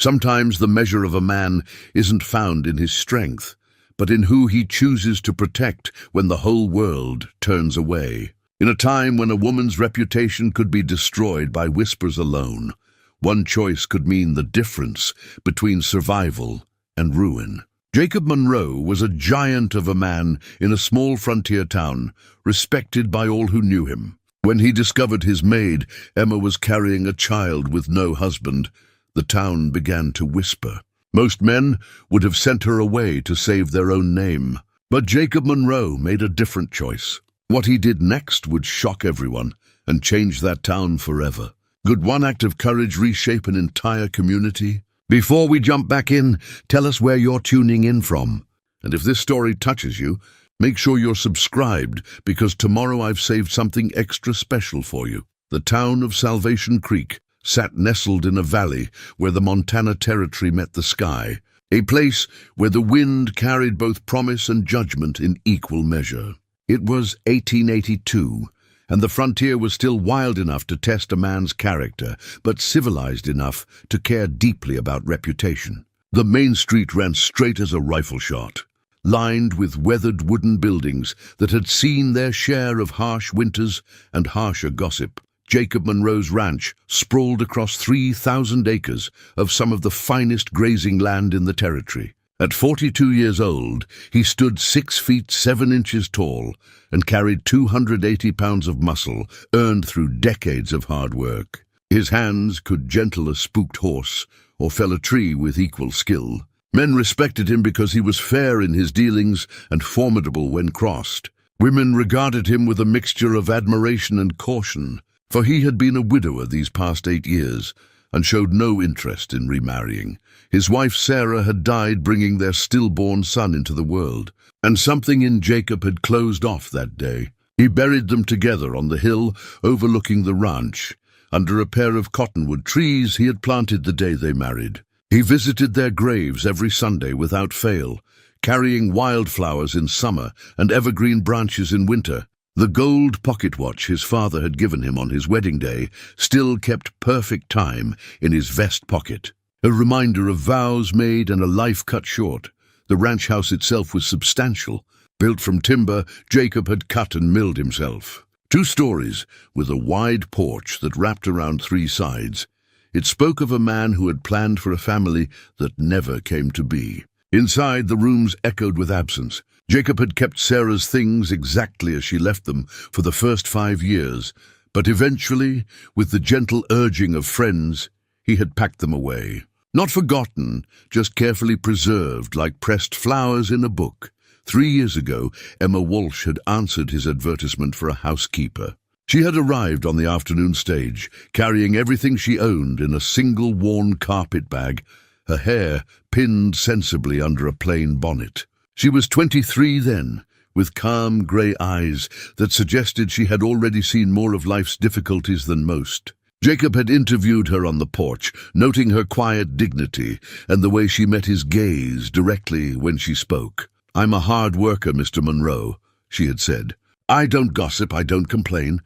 Sometimes the measure of a man isn't found in his strength, but in who he chooses to protect when the whole world turns away. In a time when a woman's reputation could be destroyed by whispers alone, one choice could mean the difference between survival and ruin. Jacob Monroe was a giant of a man in a small frontier town, respected by all who knew him. When he discovered his maid, Emma, was carrying a child with no husband, the town began to whisper. Most men would have sent her away to save their own name. But Jacob Monroe made a different choice. What he did next would shock everyone and change that town forever. Could one act of courage reshape an entire community? Before we jump back in, tell us where you're tuning in from. And if this story touches you, make sure you're subscribed, because tomorrow I've saved something extra special for you. The town of Salvation Creek sat nestled in a valley where the Montana Territory met the sky, a place where the wind carried both promise and judgment in equal measure. It was 1882, and the frontier was still wild enough to test a man's character, but civilized enough to care deeply about reputation. The main street ran straight as a rifle shot, lined with weathered wooden buildings that had seen their share of harsh winters and harsher gossip. Jacob Monroe's ranch sprawled across 3,000 acres of some of the finest grazing land in the territory. At 42 years old, he stood 6 feet 7 inches tall and carried 280 pounds of muscle earned through decades of hard work. His hands could gentle a spooked horse or fell a tree with equal skill. Men respected him because he was fair in his dealings and formidable when crossed. Women regarded him with a mixture of admiration and caution, for he had been a widower these past 8 years and showed no interest in remarrying. His wife Sarah had died bringing their stillborn son into the world, and something in Jacob had closed off that day. He buried them together on the hill overlooking the ranch, under a pair of cottonwood trees he had planted the day they married. He visited their graves every Sunday without fail, carrying wildflowers in summer and evergreen branches in winter. The gold pocket watch his father had given him on his wedding day still kept perfect time in his vest pocket, a reminder of vows made and a life cut short. The ranch house itself was substantial. Built from timber Jacob had cut and milled himself. 2 stories, with a wide porch that wrapped around 3 sides. It spoke of a man who had planned for a family that never came to be. Inside, the rooms echoed with absence. Jacob had kept Sarah's things exactly as she left them for the first 5 years, but eventually, with the gentle urging of friends, he had packed them away. Not forgotten, just carefully preserved like pressed flowers in a book. 3 years ago, Emma Walsh had answered his advertisement for a housekeeper. She had arrived on the afternoon stage, carrying everything she owned in a single worn carpet bag, her hair pinned sensibly under a plain bonnet. She was 23 then, with calm grey eyes that suggested she had already seen more of life's difficulties than most. Jacob had interviewed her on the porch, noting her quiet dignity and the way she met his gaze directly when she spoke. "I'm a hard worker, Mr. Monroe," she had said. "I don't gossip, I don't complain,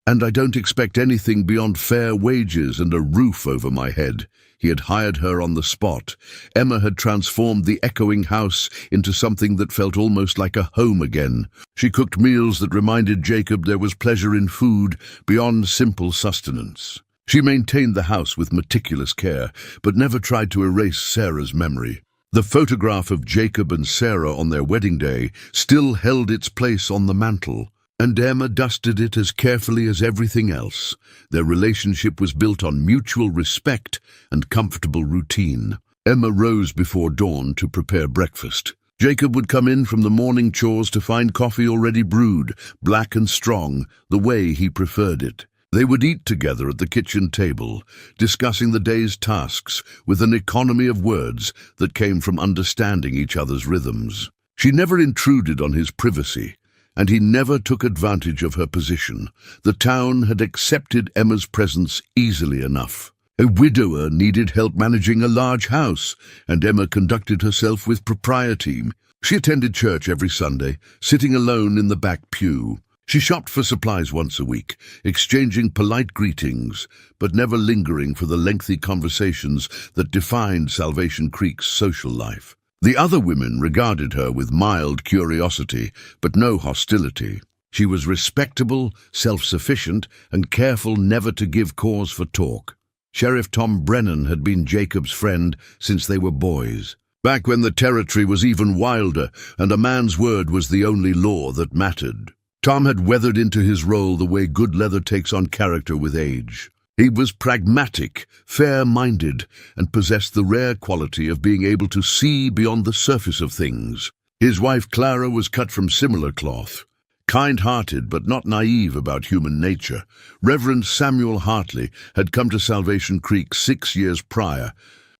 and I don't expect anything beyond fair wages and a roof over my head." He had hired her on the spot. Emma had transformed the echoing house into something that felt almost like a home again. She cooked meals that reminded Jacob there was pleasure in food beyond simple sustenance. She maintained the house with meticulous care, but never tried to erase Sarah's memory. The photograph of Jacob and Sarah on their wedding day still held its place on the mantel, and Emma dusted it as carefully as everything else. Their relationship was built on mutual respect and comfortable routine. Emma rose before dawn to prepare breakfast. Jacob would come in from the morning chores to find coffee already brewed, black and strong, the way he preferred it. They would eat together at the kitchen table, discussing the day's tasks with an economy of words that came from understanding each other's rhythms. She never intruded on his privacy, and he never took advantage of her position. The town had accepted Emma's presence easily enough. A widower needed help managing a large house, and Emma conducted herself with propriety. She attended church every Sunday, sitting alone in the back pew. She shopped for supplies once a week, exchanging polite greetings, but never lingering for the lengthy conversations that defined Salvation Creek's social life. The other women regarded her with mild curiosity, but no hostility. She was respectable, self-sufficient, and careful never to give cause for talk. Sheriff Tom Brennan had been Jacob's friend since they were boys, back when the territory was even wilder and a man's word was the only law that mattered. Tom had weathered into his role the way good leather takes on character with age. He was pragmatic, fair-minded, and possessed the rare quality of being able to see beyond the surface of things. His wife Clara was cut from similar cloth. Kind-hearted but not naive about human nature, Reverend Samuel Hartley had come to Salvation Creek 6 years prior,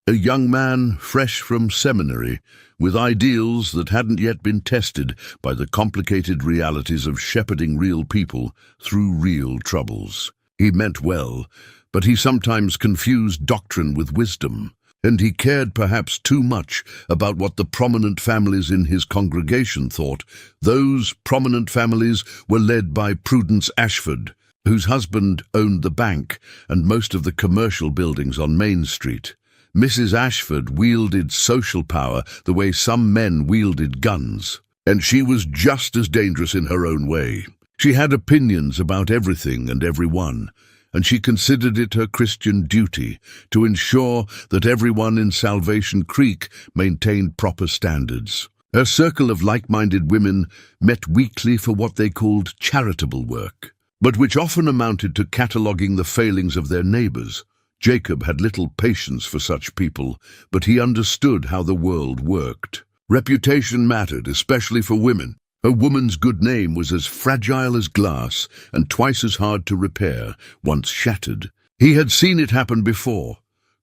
a young man fresh from seminary, with ideals that hadn't yet been tested by the complicated realities of shepherding real people through real troubles. He meant well, but he sometimes confused doctrine with wisdom, and he cared perhaps too much about what the prominent families in his congregation thought. Those prominent families were led by Prudence Ashford, whose husband owned the bank and most of the commercial buildings on Main Street. Mrs. Ashford wielded social power the way some men wielded guns, and she was just as dangerous in her own way. She had opinions about everything and everyone, and she considered it her Christian duty to ensure that everyone in Salvation Creek maintained proper standards. Her circle of like-minded women met weekly for what they called charitable work, but which often amounted to cataloguing the failings of their neighbors. Jacob had little patience for such people, but he understood how the world worked. Reputation mattered, especially for women. A woman's good name was as fragile as glass and twice as hard to repair, once shattered. He had seen it happen before.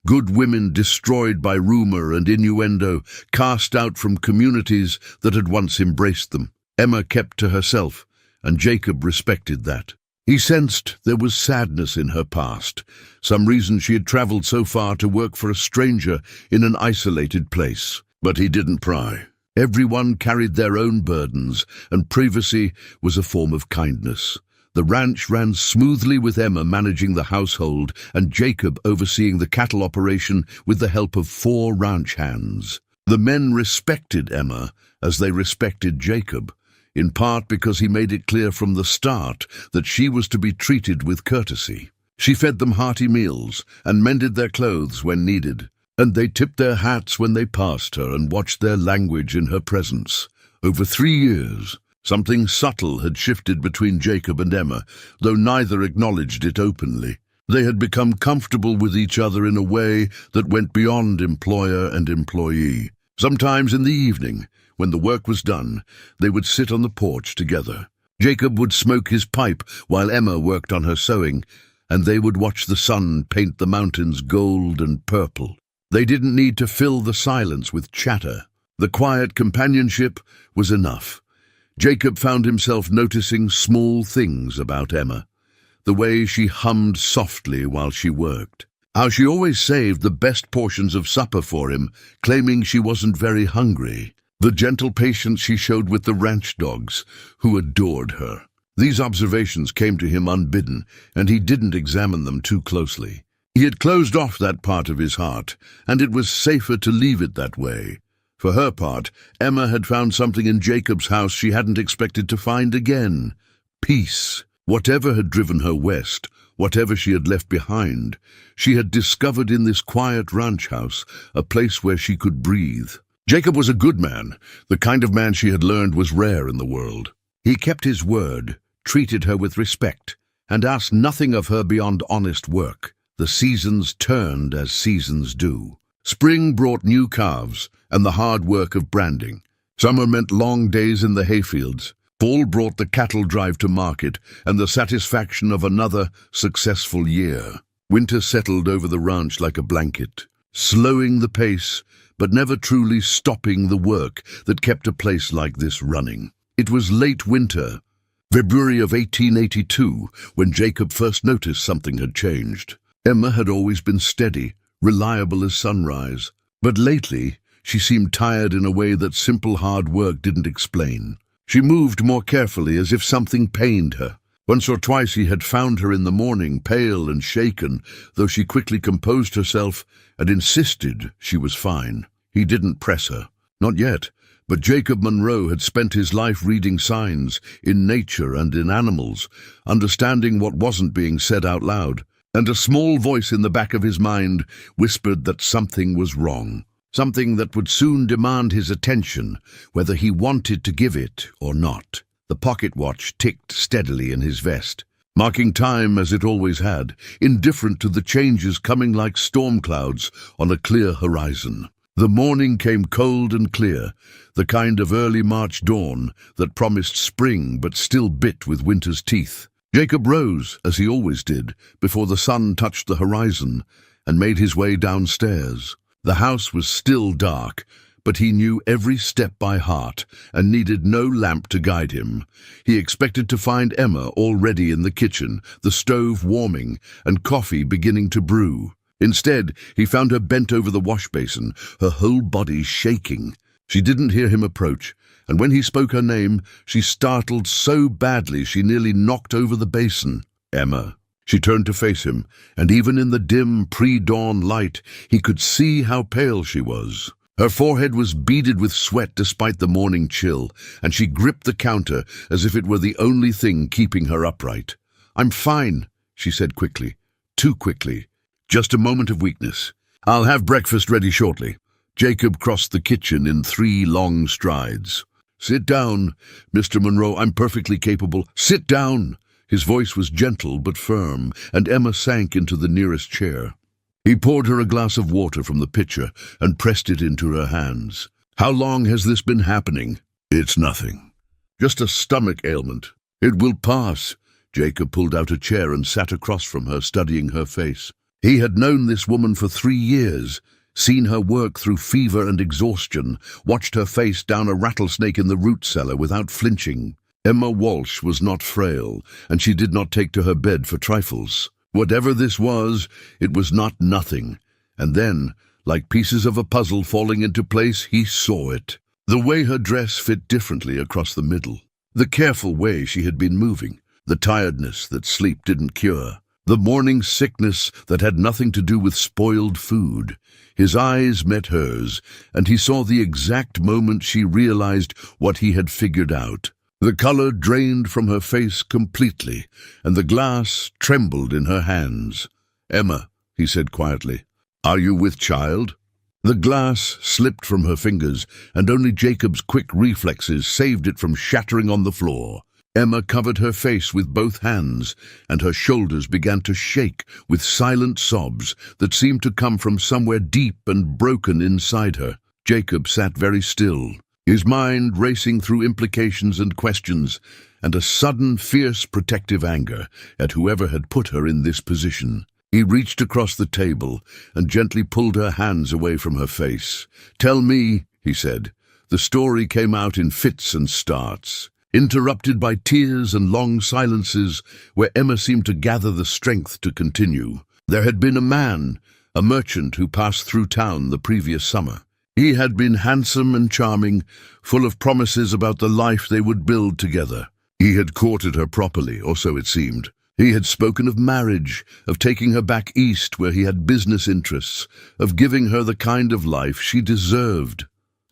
Good women destroyed by rumor and innuendo, cast out from communities that had once embraced them. Emma kept to herself, and Jacob respected that. He sensed there was sadness in her past, some reason she had traveled so far to work for a stranger in an isolated place. But he didn't pry. Everyone carried their own burdens, and privacy was a form of kindness. The ranch ran smoothly with Emma managing the household and Jacob overseeing the cattle operation with the help of 4 ranch hands. The men respected Emma as they respected Jacob, in part because he made it clear from the start that she was to be treated with courtesy. She fed them hearty meals and mended their clothes when needed, and they tipped their hats when they passed her and watched their language in her presence. Over 3 years, something subtle had shifted between Jacob and Emma, though neither acknowledged it openly. They had become comfortable with each other in a way that went beyond employer and employee. Sometimes in the evening, when the work was done, they would sit on the porch together. Jacob would smoke his pipe while Emma worked on her sewing, and they would watch the sun paint the mountains gold and purple. They didn't need to fill the silence with chatter. The quiet companionship was enough. Jacob found himself noticing small things about Emma. The way she hummed softly while she worked. How she always saved the best portions of supper for him, claiming she wasn't very hungry. The gentle patience she showed with the ranch dogs, who adored her. These observations came to him unbidden, and he didn't examine them too closely. He had closed off that part of his heart, and it was safer to leave it that way. For her part, Emma had found something in Jacob's house she hadn't expected to find again. Peace. Whatever had driven her west, whatever she had left behind, she had discovered in this quiet ranch house a place where she could breathe. Jacob was a good man, the kind of man she had learned was rare in the world. He kept his word, treated her with respect, and asked nothing of her beyond honest work. The seasons turned as seasons do. Spring brought new calves and the hard work of branding. Summer meant long days in the hayfields. Fall brought the cattle drive to market and the satisfaction of another successful year. Winter settled over the ranch like a blanket, slowing the pace, but never truly stopping the work that kept a place like this running. It was late winter, February of 1882, when Jacob first noticed something had changed. Emma had always been steady, reliable as sunrise, but lately she seemed tired in a way that simple hard work didn't explain. She moved more carefully, as if something pained her. Once or twice he had found her in the morning, pale and shaken, though she quickly composed herself and insisted she was fine. He didn't press her. Not yet. But Jacob Monroe had spent his life reading signs, in nature and in animals, understanding what wasn't being said out loud, and a small voice in the back of his mind whispered that something was wrong, something that would soon demand his attention, whether he wanted to give it or not. The pocket watch ticked steadily in his vest, marking time as it always had, indifferent to the changes coming like storm clouds on a clear horizon. The morning came cold and clear, the kind of early March dawn that promised spring but still bit with winter's teeth. Jacob rose, as he always did, before the sun touched the horizon, and made his way downstairs. The house was still dark, but he knew every step by heart and needed no lamp to guide him. He expected to find Emma already in the kitchen, the stove warming, and coffee beginning to brew. Instead, he found her bent over the wash basin, her whole body shaking. She didn't hear him approach, and when he spoke her name, she startled so badly she nearly knocked over the basin. Emma. She turned to face him, and even in the dim pre-dawn light, he could see how pale she was. Her forehead was beaded with sweat despite the morning chill, and she gripped the counter as if it were the only thing keeping her upright. "I'm fine," she said quickly. Too quickly. Just a moment of weakness. "I'll have breakfast ready shortly." Jacob crossed the kitchen in 3 long strides. "Sit down, Mr. Monroe. I'm perfectly capable." "Sit down!" His voice was gentle but firm, and Emma sank into the nearest chair. He poured her a glass of water from the pitcher and pressed it into her hands. "How long has this been happening?" "It's nothing. Just a stomach ailment. It will pass." Jacob pulled out a chair and sat across from her, studying her face. He had known this woman for 3 years, seen her work through fever and exhaustion, watched her face down a rattlesnake in the root cellar without flinching. Emma Walsh was not frail, and she did not take to her bed for trifles. Whatever this was, it was not nothing. And then, like pieces of a puzzle falling into place, he saw it. The way her dress fit differently across the middle. The careful way she had been moving. The tiredness that sleep didn't cure. The morning sickness that had nothing to do with spoiled food. His eyes met hers, and he saw the exact moment she realized what he had figured out. The color drained from her face completely, and the glass trembled in her hands. "Emma," he said quietly, "are you with child?" The glass slipped from her fingers, and only Jacob's quick reflexes saved it from shattering on the floor. Emma covered her face with both hands, and her shoulders began to shake with silent sobs that seemed to come from somewhere deep and broken inside her. Jacob sat very still, his mind racing through implications and questions, and a sudden fierce protective anger at whoever had put her in this position. He reached across the table and gently pulled her hands away from her face. "Tell me," he said. The story came out in fits and starts, interrupted by tears and long silences where Emma seemed to gather the strength to continue. There had been a man, a merchant who passed through town the previous summer. He had been handsome and charming, full of promises about the life they would build together. He had courted her properly, or so it seemed. He had spoken of marriage, of taking her back east where he had business interests, of giving her the kind of life she deserved.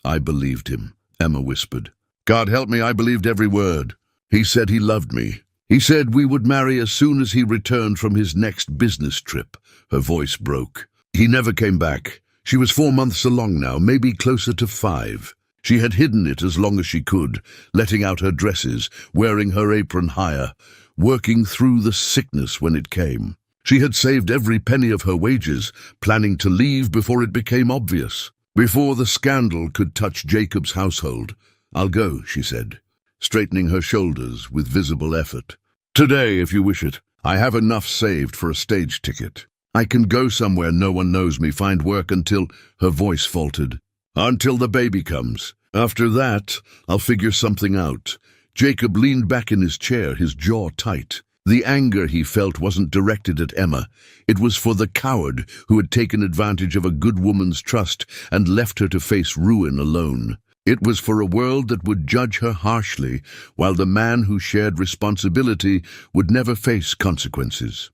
"I believed him," Emma whispered. "God help me, I believed every word. He said he loved me. He said we would marry as soon as he returned from his next business trip." Her voice broke. "He never came back. She was 4 months along now, maybe closer to 5. She had hidden it as long as she could, letting out her dresses, wearing her apron higher, working through the sickness when it came. She had saved every penny of her wages, planning to leave before it became obvious, before the scandal could touch Jacob's household. "I'll go," she said, straightening her shoulders with visible effort. "Today, if you wish it. I have enough saved for a stage ticket. I can go somewhere no one knows me, find work until—" Her voice faltered. "Until the baby comes. After that, I'll figure something out." Jacob leaned back in his chair, his jaw tight. The anger he felt wasn't directed at Emma. It was for the coward who had taken advantage of a good woman's trust and left her to face ruin alone. It was for a world that would judge her harshly, while the man who shared responsibility would never face consequences.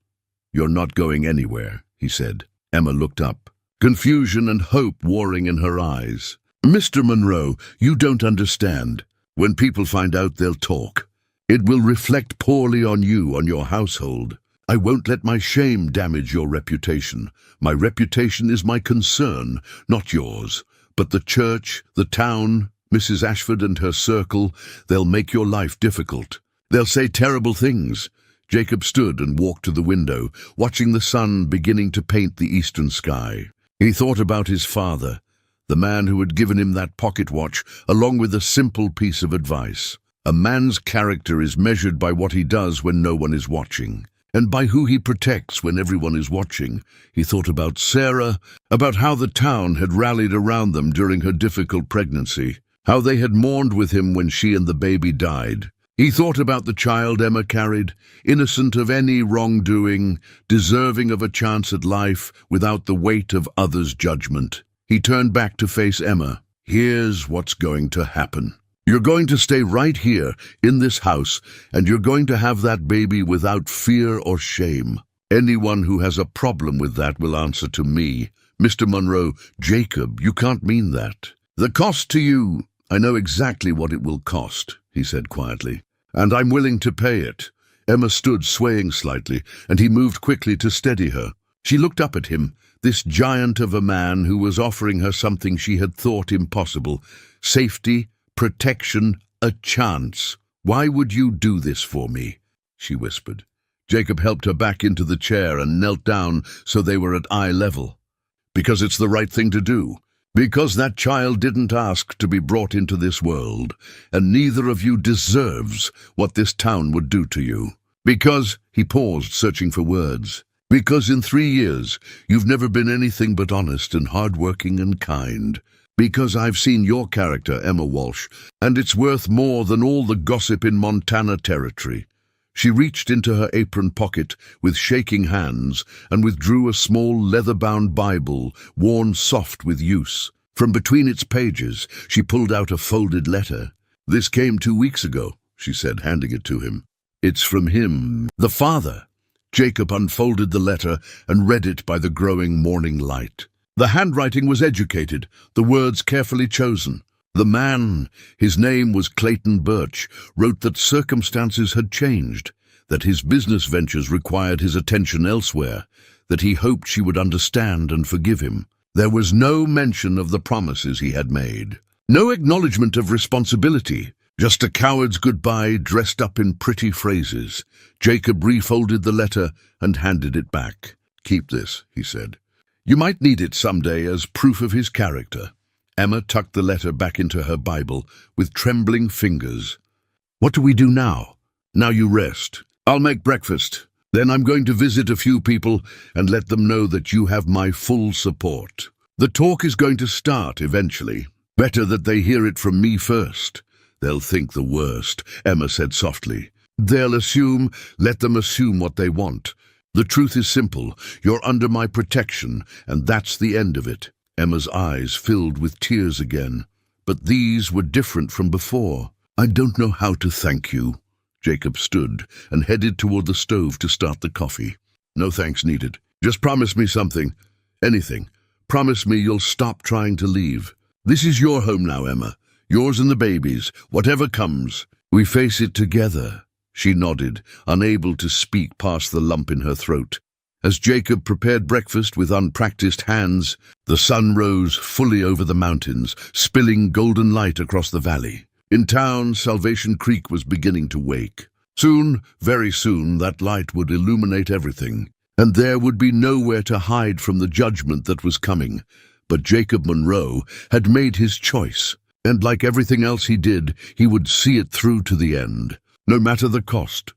"You're not going anywhere," he said. Emma looked up, confusion and hope warring in her eyes. "Mr. Monroe, you don't understand. When people find out, they'll talk. It will reflect poorly on you, on your household. I won't let my shame damage your reputation. My reputation is my concern, not yours. But the church, the town, Mrs. Ashford and her circle, they'll make your life difficult. They'll say terrible things." Jacob stood and walked to the window, watching the sun beginning to paint the eastern sky. He thought about his father, the man who had given him that pocket watch, along with a simple piece of advice. A man's character is measured by what he does when no one is watching, and by who he protects when everyone is watching. He thought about Sarah, about how the town had rallied around them during her difficult pregnancy, how they had mourned with him when she and the baby died. He thought about the child Emma carried, innocent of any wrongdoing, deserving of a chance at life without the weight of others' judgment. He turned back to face Emma. "Here's what's going to happen. You're going to stay right here, in this house, and you're going to have that baby without fear or shame. Anyone who has a problem with that will answer to me." "Mr. Monroe, Jacob, you can't mean that." "The cost to you, I know exactly what it will cost," he said quietly, "and I'm willing to pay it." Emma stood swaying slightly, and he moved quickly to steady her. She looked up at him, this giant of a man who was offering her something she had thought impossible: safety, protection, a chance. "Why would you do this for me?" she whispered. Jacob helped her back into the chair and knelt down so they were at eye level. "Because it's the right thing to do. Because that child didn't ask to be brought into this world, and neither of you deserves what this town would do to you. Because," he paused, searching for words, "because in 3 years you've never been anything but honest and hard-working and kind. Because I've seen your character, Emma Walsh, and it's worth more than all the gossip in Montana Territory." She reached into her apron pocket with shaking hands and withdrew a small leather-bound Bible, worn soft with use. From between its pages, she pulled out a folded letter. "This came 2 weeks ago," she said, handing it to him. "It's from him, the father." Jacob unfolded the letter and read it by the growing morning light. The handwriting was educated, the words carefully chosen. The man, his name was Clayton Birch, wrote that circumstances had changed, that his business ventures required his attention elsewhere, that he hoped she would understand and forgive him. There was no mention of the promises he had made, no acknowledgement of responsibility, just a coward's goodbye dressed up in pretty phrases. Jacob refolded the letter and handed it back. "Keep this," he said. "You might need it someday as proof of his character." Emma tucked the letter back into her Bible with trembling fingers. "What do we do now?" "Now you rest. I'll make breakfast. Then I'm going to visit a few people and let them know that you have my full support. The talk is going to start eventually. Better that they hear it from me first." "They'll think the worst," Emma said softly. "They'll assume, let them assume what they want. The truth is simple. You're under my protection, and that's the end of it." Emma's eyes filled with tears again. But these were different from before. "I don't know how to thank you." Jacob stood and headed toward the stove to start the coffee. "No thanks needed. Just promise me something. Anything. Promise me you'll stop trying to leave. This is your home now, Emma. Yours and the baby's, whatever comes. We face it together." She nodded, unable to speak past the lump in her throat. As Jacob prepared breakfast with unpracticed hands, the sun rose fully over the mountains, spilling golden light across the valley. In town, Salvation Creek was beginning to wake. Soon, very soon, that light would illuminate everything, and there would be nowhere to hide from the judgment that was coming. But Jacob Monroe had made his choice, and like everything else he did, he would see it through to the end, no matter the cost.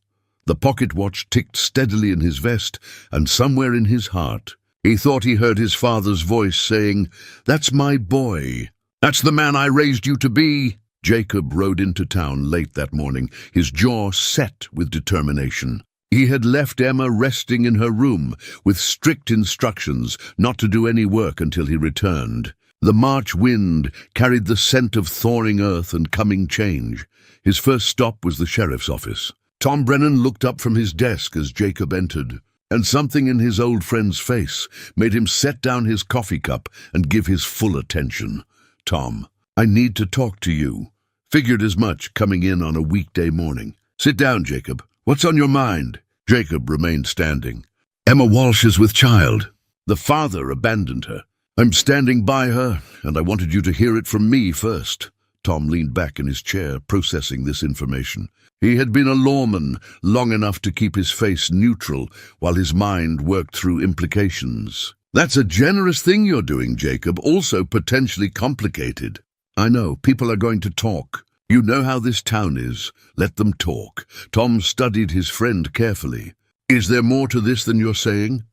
The pocket watch ticked steadily in his vest, and somewhere in his heart, he thought he heard his father's voice saying, "That's my boy. That's the man I raised you to be." Jacob rode into town late that morning, his jaw set with determination. He had left Emma resting in her room, with strict instructions not to do any work until he returned. The March wind carried the scent of thawing earth and coming change. His first stop was the sheriff's office. Tom Brennan looked up from his desk as Jacob entered, and something in his old friend's face made him set down his coffee cup and give his full attention. "Tom, I need to talk to you." Figured as much coming in on a weekday morning. "Sit down, Jacob. What's on your mind?" Jacob remained standing. "Emma Walsh is with child. The father abandoned her. I'm standing by her, and I wanted you to hear it from me first." Tom leaned back in his chair, processing this information. He had been a lawman long enough to keep his face neutral while his mind worked through implications. "That's a generous thing you're doing, Jacob, also potentially complicated." "I know, people are going to talk. You know how this town is. Let them talk." Tom studied his friend carefully. "Is there more to this than you're saying?"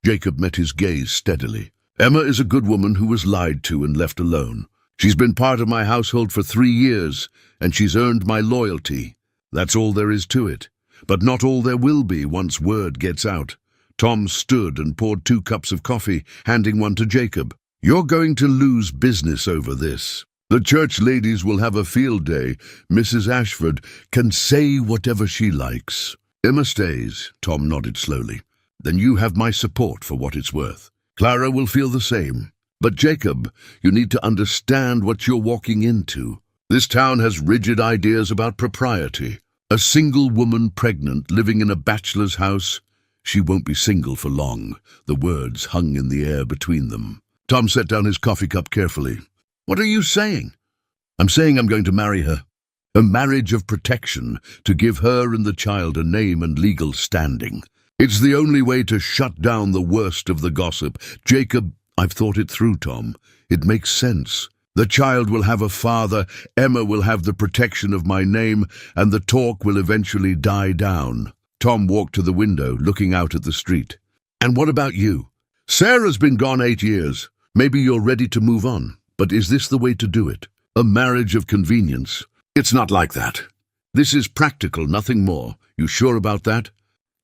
Jacob met his gaze steadily. "Emma is a good woman who was lied to and left alone. She's been part of my household for 3 years, and she's earned my loyalty. That's all there is to it. But not all there will be once word gets out." Tom stood and poured 2 cups of coffee, handing one to Jacob. "You're going to lose business over this. The church ladies will have a field day. Mrs. Ashford can say whatever she likes." "Emma stays," Tom nodded slowly. "Then you have my support for what it's worth. Clara will feel the same. But Jacob, you need to understand what you're walking into. This town has rigid ideas about propriety. A single woman pregnant living in a bachelor's house, she won't be single for long." The words hung in the air between them. Tom set down his coffee cup carefully. "What are you saying?" "I'm saying I'm going to marry her. A marriage of protection to give her and the child a name and legal standing. It's the only way to shut down the worst of the gossip. Jacob, I've thought it through, Tom. It makes sense. The child will have a father, Emma will have the protection of my name, and the talk will eventually die down." Tom walked to the window, looking out at the street. "And what about you? Sarah's been gone 8 years. Maybe you're ready to move on. But is this the way to do it? A marriage of convenience? It's not like that. This is practical, nothing more. You sure about that?"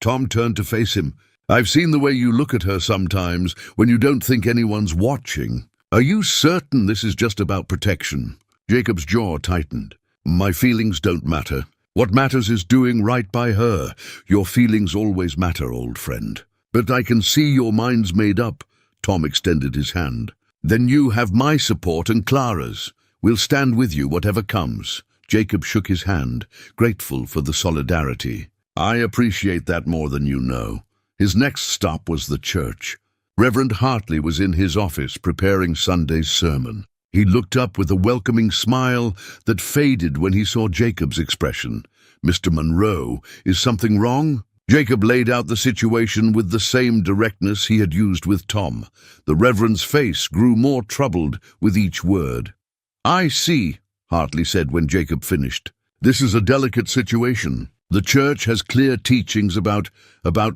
Tom turned to face him. "I've seen the way you look at her sometimes when you don't think anyone's watching. Are you certain this is just about protection?" Jacob's jaw tightened. "My feelings don't matter. What matters is doing right by her. Your feelings always matter, old friend. But I can see your mind's made up." Tom extended his hand. "Then you have my support and Clara's. We'll stand with you whatever comes." Jacob shook his hand, grateful for the solidarity. "I appreciate that more than you know." His next stop was the church. Reverend Hartley was in his office preparing Sunday's sermon. He looked up with a welcoming smile that faded when he saw Jacob's expression. "Mr. Monroe, is something wrong?" Jacob laid out the situation with the same directness he had used with Tom. The Reverend's face grew more troubled with each word. "I see," Hartley said when Jacob finished. "This is a delicate situation. The church has clear teachings about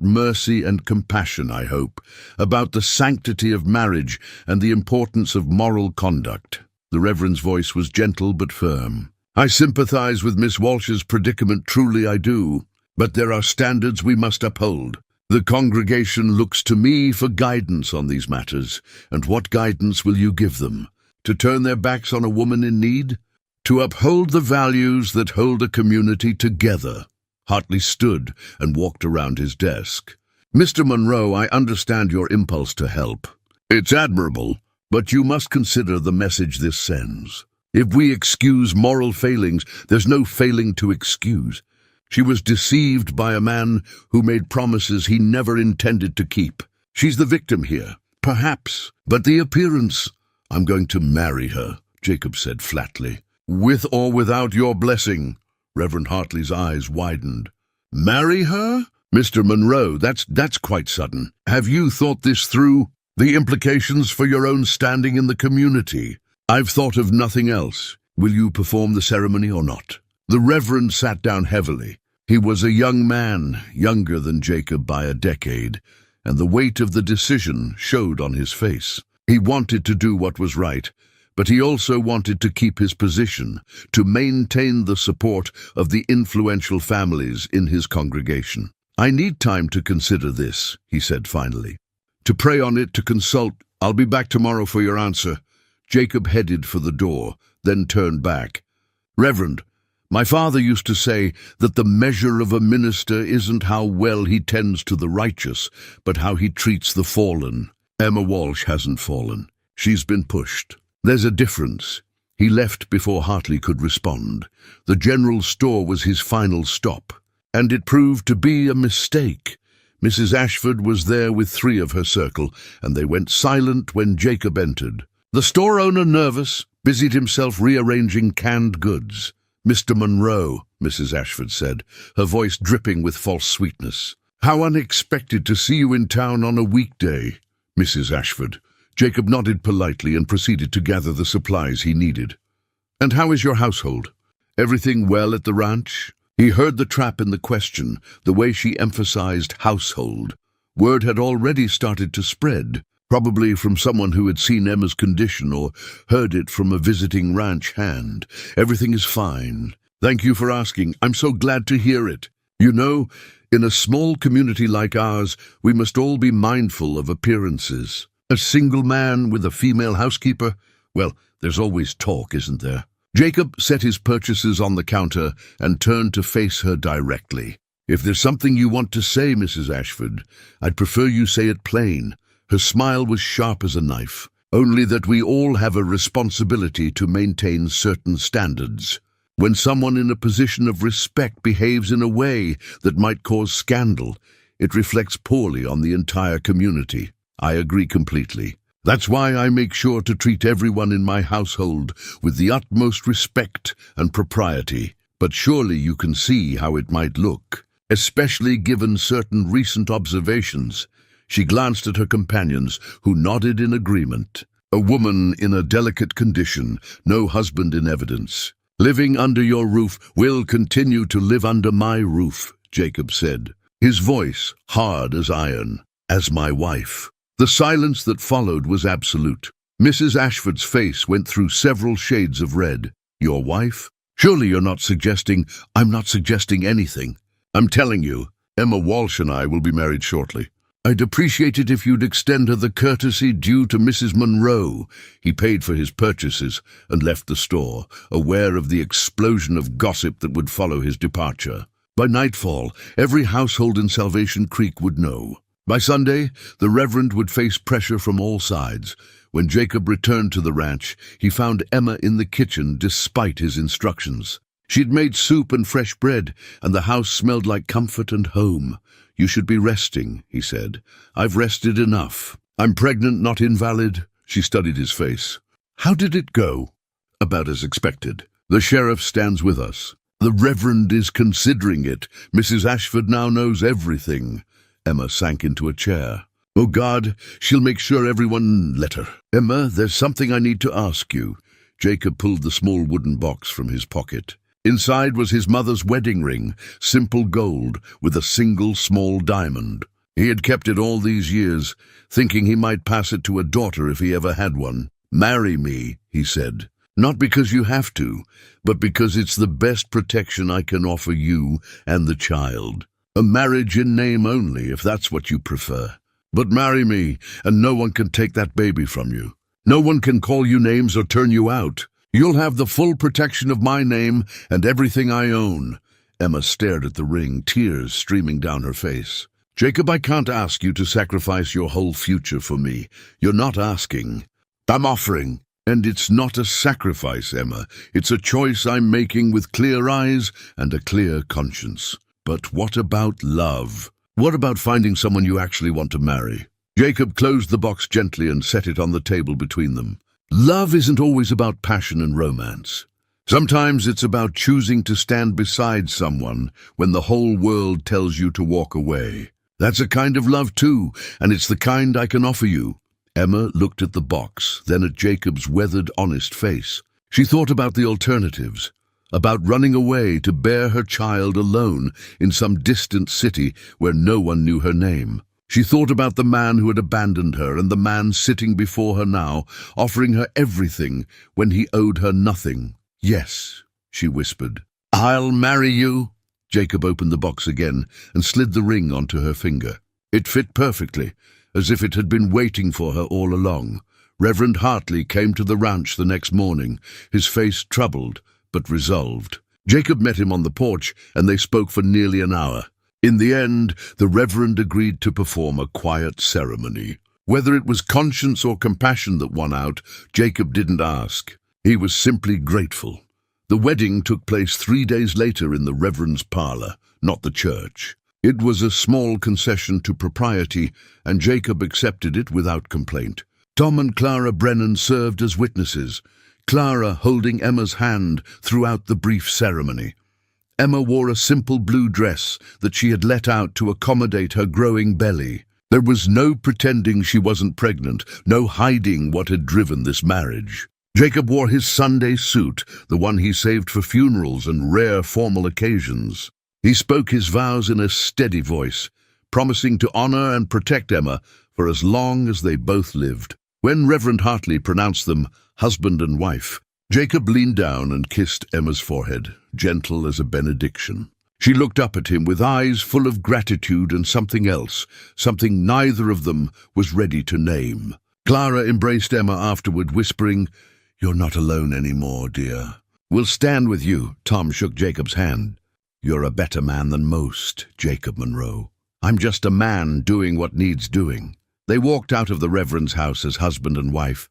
mercy and compassion, I hope, about the sanctity of marriage and the importance of moral conduct." The Reverend's voice was gentle but firm. "I sympathize with Miss Walsh's predicament, truly I do, but there are standards we must uphold. The congregation looks to me for guidance on these matters, and what guidance will you give them? To turn their backs on a woman in need? To uphold the values that hold a community together?" Hartley stood and walked around his desk. "Mr. Monroe, I understand your impulse to help. It's admirable, but you must consider the message this sends. If we excuse moral failings, there's no failing to excuse. She was deceived by a man who made promises he never intended to keep. She's the victim here, perhaps, but the appearance—" "I'm going to marry her," Jacob said flatly. "With or without your blessing." Reverend Hartley's eyes widened. "Marry her? Mr. Monroe, that's quite sudden. Have you thought this through? The implications for your own standing in the community?" "I've thought of nothing else. Will you perform the ceremony or not?" The Reverend sat down heavily. He was a young man, younger than Jacob by a decade, and the weight of the decision showed on his face. He wanted to do what was right, but he also wanted to keep his position, to maintain the support of the influential families in his congregation. "I need time to consider this," he said finally. "To pray on it, to consult. I'll be back tomorrow for your answer." Jacob headed for the door, then turned back. "Reverend, my father used to say that the measure of a minister isn't how well he tends to the righteous, but how he treats the fallen. Emma Walsh hasn't fallen. She's been pushed. There's a difference." He left before Hartley could respond. The general store was his final stop, and it proved to be a mistake. Mrs. Ashford was there with 3 of her circle, and they went silent when Jacob entered. The store owner, nervous, busied himself rearranging canned goods. "Mr. Monroe," Mrs. Ashford said, her voice dripping with false sweetness. "How unexpected to see you in town on a weekday, Mrs. Ashford." Jacob nodded politely and proceeded to gather the supplies he needed. "And how is your household? Everything well at the ranch?" He heard the trap in the question, the way she emphasized household. Word had already started to spread, probably from someone who had seen Emma's condition or heard it from a visiting ranch hand. "Everything is fine. Thank you for asking. I'm so glad to hear it. You know, in a small community like ours, we must all be mindful of appearances. A single man with a female housekeeper? Well, there's always talk, isn't there?" Jacob set his purchases on the counter and turned to face her directly. "If there's something you want to say, Mrs. Ashford, I'd prefer you say it plain." Her smile was sharp as a knife. "Only that we all have a responsibility to maintain certain standards. When someone in a position of respect behaves in a way that might cause scandal, it reflects poorly on the entire community." "I agree completely. That's why I make sure to treat everyone in my household with the utmost respect and propriety. But surely you can see how it might look, especially given certain recent observations." She glanced at her companions, who nodded in agreement. "A woman in a delicate condition, no husband in evidence. Living under your roof will continue to live under my roof," Jacob said, his voice hard as iron. "As my wife." The silence that followed was absolute. Mrs. Ashford's face went through several shades of red. "Your wife? Surely you're not suggesting—" "I'm not suggesting anything. I'm telling you, Emma Walsh and I will be married shortly. I'd appreciate it if you'd extend her the courtesy due to Mrs. Monroe." He paid for his purchases and left the store, aware of the explosion of gossip that would follow his departure. By nightfall, every household in Salvation Creek would know. By Sunday, the Reverend would face pressure from all sides. When Jacob returned to the ranch, he found Emma in the kitchen despite his instructions. She'd made soup and fresh bread, and the house smelled like comfort and home. "You should be resting," he said. "I've rested enough." "I'm pregnant, not invalid." She studied his face. "How did it go?" "About as expected. The sheriff stands with us. The Reverend is considering it. Mrs. Ashford now knows everything." Emma sank into a chair. "Oh God, she'll make sure everyone let her." "Emma, there's something I need to ask you." Jacob pulled the small wooden box from his pocket. Inside was his mother's wedding ring, simple gold, with a single small diamond. He had kept it all these years, thinking he might pass it to a daughter if he ever had one. "Marry me," he said. "Not because you have to, but because it's the best protection I can offer you and the child. A marriage in name only, if that's what you prefer. But marry me, and no one can take that baby from you. No one can call you names or turn you out. You'll have the full protection of my name and everything I own." Emma stared at the ring, tears streaming down her face. "Jacob, I can't ask you to sacrifice your whole future for me. You're not asking. I'm offering. And it's not a sacrifice, Emma. It's a choice I'm making with clear eyes and a clear conscience. But what about love? What about finding someone you actually want to marry?" Jacob closed the box gently and set it on the table between them. "Love isn't always about passion and romance. Sometimes it's about choosing to stand beside someone when the whole world tells you to walk away. That's a kind of love too, and it's the kind I can offer you." Emma looked at the box, then at Jacob's weathered, honest face. She thought about the alternatives. About running away to bear her child alone in some distant city where no one knew her name. She thought about the man who had abandoned her and the man sitting before her now, offering her everything when he owed her nothing. "Yes," she whispered. "I'll marry you." Jacob opened the box again and slid the ring onto her finger. It fit perfectly, as if it had been waiting for her all along. Reverend Hartley came to the ranch the next morning, his face troubled but resolved. Jacob met him on the porch, and they spoke for nearly an hour. In the end, the Reverend agreed to perform a quiet ceremony. Whether it was conscience or compassion that won out, Jacob didn't ask. He was simply grateful. The wedding took place 3 days later in the Reverend's parlor, not the church. It was a small concession to propriety, and Jacob accepted it without complaint. Tom and Clara Brennan served as witnesses, Clara holding Emma's hand throughout the brief ceremony. Emma wore a simple blue dress that she had let out to accommodate her growing belly. There was no pretending she wasn't pregnant, no hiding what had driven this marriage. Jacob wore his Sunday suit, the one he saved for funerals and rare formal occasions. He spoke his vows in a steady voice, promising to honor and protect Emma for as long as they both lived. When Reverend Hartley pronounced them husband and wife, Jacob leaned down and kissed Emma's forehead, gentle as a benediction. She looked up at him with eyes full of gratitude and something else, something neither of them was ready to name. Clara embraced Emma afterward, whispering, "You're not alone anymore, dear. We'll stand with you." Tom shook Jacob's hand. "You're a better man than most, Jacob Monroe. I'm just a man doing what needs doing." They walked out of the Reverend's house as husband and wife,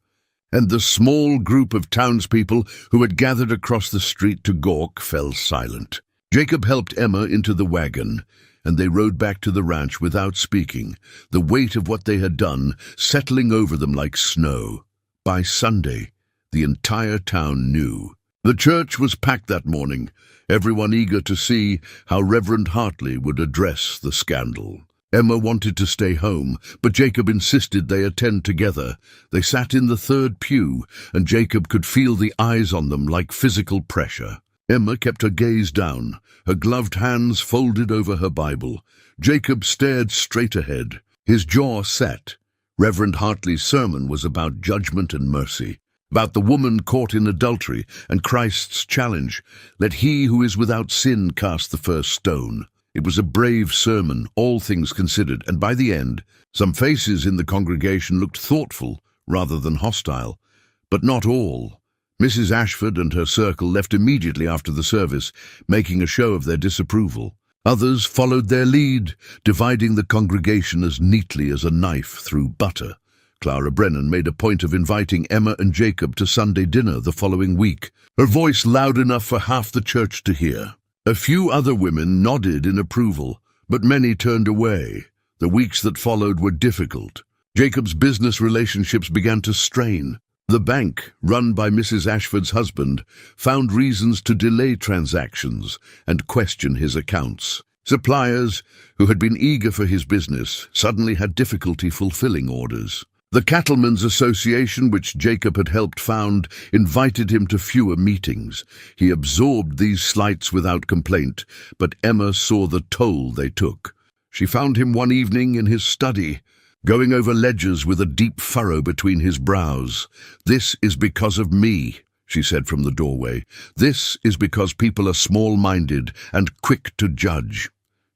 and the small group of townspeople who had gathered across the street to gawk fell silent. Jacob helped Emma into the wagon, and they rode back to the ranch without speaking, the weight of what they had done settling over them like snow. By Sunday, the entire town knew. The church was packed that morning, everyone eager to see how Reverend Hartley would address the scandal. Emma wanted to stay home, but Jacob insisted they attend together. They sat in the third pew, and Jacob could feel the eyes on them like physical pressure. Emma kept her gaze down, her gloved hands folded over her Bible. Jacob stared straight ahead, his jaw set. Reverend Hartley's sermon was about judgment and mercy, about the woman caught in adultery and Christ's challenge, "Let he who is without sin cast the first stone." It was a brave sermon, all things considered, and by the end, some faces in the congregation looked thoughtful rather than hostile. But not all. Mrs. Ashford and her circle left immediately after the service, making a show of their disapproval. Others followed their lead, dividing the congregation as neatly as a knife through butter. Clara Brennan made a point of inviting Emma and Jacob to Sunday dinner the following week, her voice loud enough for half the church to hear. A few other women nodded in approval, but many turned away. The weeks that followed were difficult. Jacob's business relationships began to strain. The bank, run by Mrs. Ashford's husband, found reasons to delay transactions and question his accounts. Suppliers, who had been eager for his business, suddenly had difficulty fulfilling orders. The Cattlemen's Association, which Jacob had helped found, invited him to fewer meetings. He absorbed these slights without complaint, but Emma saw the toll they took. She found him one evening in his study, going over ledgers with a deep furrow between his brows. "This is because of me," she said from the doorway. "This is because people are small-minded and quick to judge.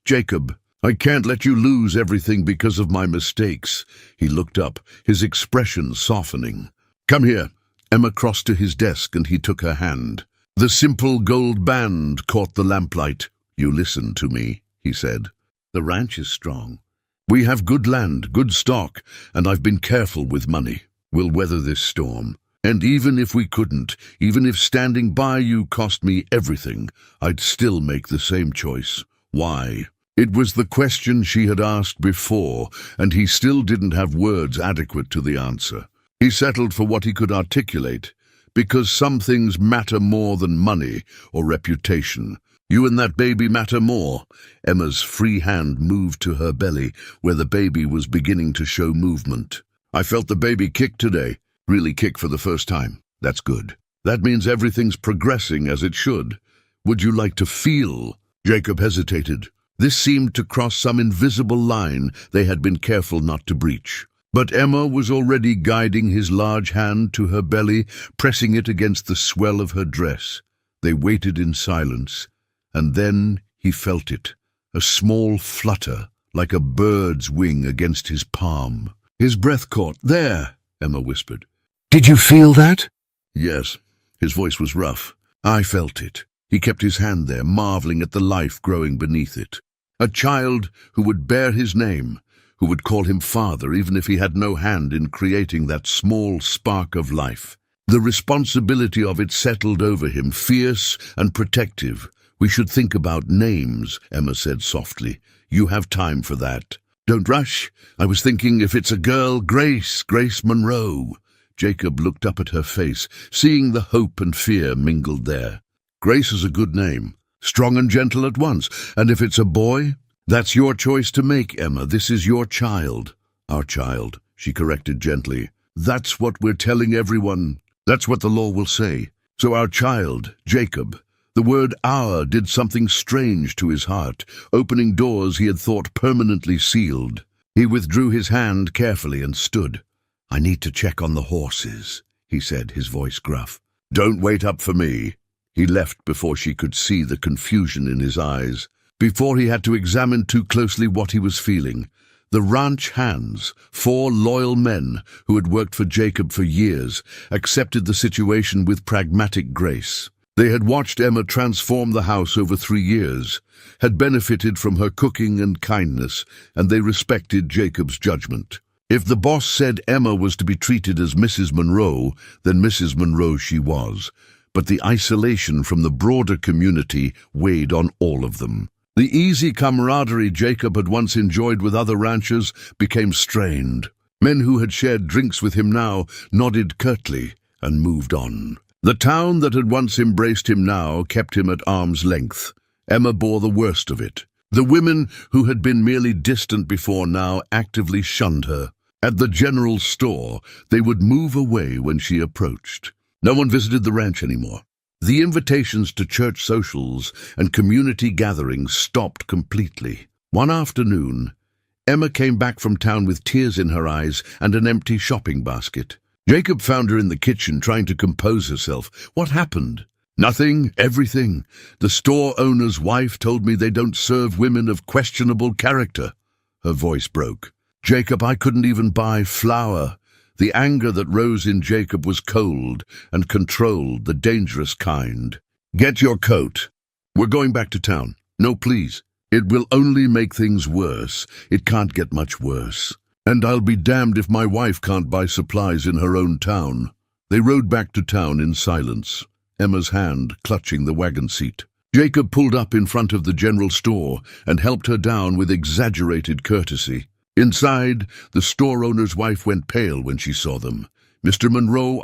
Jacob, I can't let you lose everything because of my mistakes." He looked up, his expression softening. "Come here." Emma crossed to his desk and he took her hand. The simple gold band caught the lamplight. "You listen to me," he said. "The ranch is strong. We have good land, good stock, and I've been careful with money. We'll weather this storm. And even if we couldn't, even if standing by you cost me everything, I'd still make the same choice. Why?" It was the question she had asked before, and he still didn't have words adequate to the answer. He settled for what he could articulate, because some things matter more than money or reputation. "You and that baby matter more." Emma's free hand moved to her belly, where the baby was beginning to show movement. "I felt the baby kick today, really kick for the first time. That's good. That means everything's progressing as it should. Would you like to feel?" Jacob hesitated. This seemed to cross some invisible line they had been careful not to breach. But Emma was already guiding his large hand to her belly, pressing it against the swell of her dress. They waited in silence, and then he felt it, a small flutter, like a bird's wing against his palm. His breath caught. "There," Emma whispered. Did you feel that? Yes. His voice was rough. I felt it. He kept his hand there, marveling at the life growing beneath it. A child who would bear his name, who would call him father even if he had no hand in creating that small spark of life. The responsibility of it settled over him, fierce and protective. We should think about names, Emma said softly. You have time for that. Don't rush. I was thinking if it's a girl, Grace Monroe. Jacob looked up at her face, seeing the hope and fear mingled there. Grace is a good name, strong and gentle at once. And if it's a boy, that's your choice to make, Emma. This is your child. Our child, she corrected gently. That's what we're telling everyone. That's what the law will say. So our child, Jacob. The word our did something strange to his heart, opening doors he had thought permanently sealed. He withdrew his hand carefully and stood. I need to check on the horses, he said, his voice gruff. Don't wait up for me. He left before she could see the confusion in his eyes, before he had to examine too closely what he was feeling. The ranch hands, 4 loyal men who had worked for Jacob for years, accepted the situation with pragmatic grace. They had watched Emma transform the house over 3 years, had benefited from her cooking and kindness, and they respected Jacob's judgment. If the boss said Emma was to be treated as Mrs. Monroe, then Mrs. Monroe she was. But the isolation from the broader community weighed on all of them. The easy camaraderie Jacob had once enjoyed with other ranchers became strained. Men who had shared drinks with him now nodded curtly and moved on. The town that had once embraced him now kept him at arm's length. Emma bore the worst of it. The women who had been merely distant before now actively shunned her. At the general store, they would move away when she approached. No one visited the ranch anymore. The invitations to church socials and community gatherings stopped completely. One afternoon, Emma came back from town with tears in her eyes and an empty shopping basket. Jacob found her in the kitchen trying to compose herself. What happened? Nothing, everything. The store owner's wife told me they don't serve women of questionable character. Her voice broke. Jacob, I couldn't even buy flour. The anger that rose in Jacob was cold and controlled, the dangerous kind. Get your coat. We're going back to town. No, please. It will only make things worse. It can't get much worse. And I'll be damned if my wife can't buy supplies in her own town. They rode back to town in silence, Emma's hand clutching the wagon seat. Jacob pulled up in front of the general store and helped her down with exaggerated courtesy. Inside, the store owner's wife went pale when she saw them. Mr. Monroe,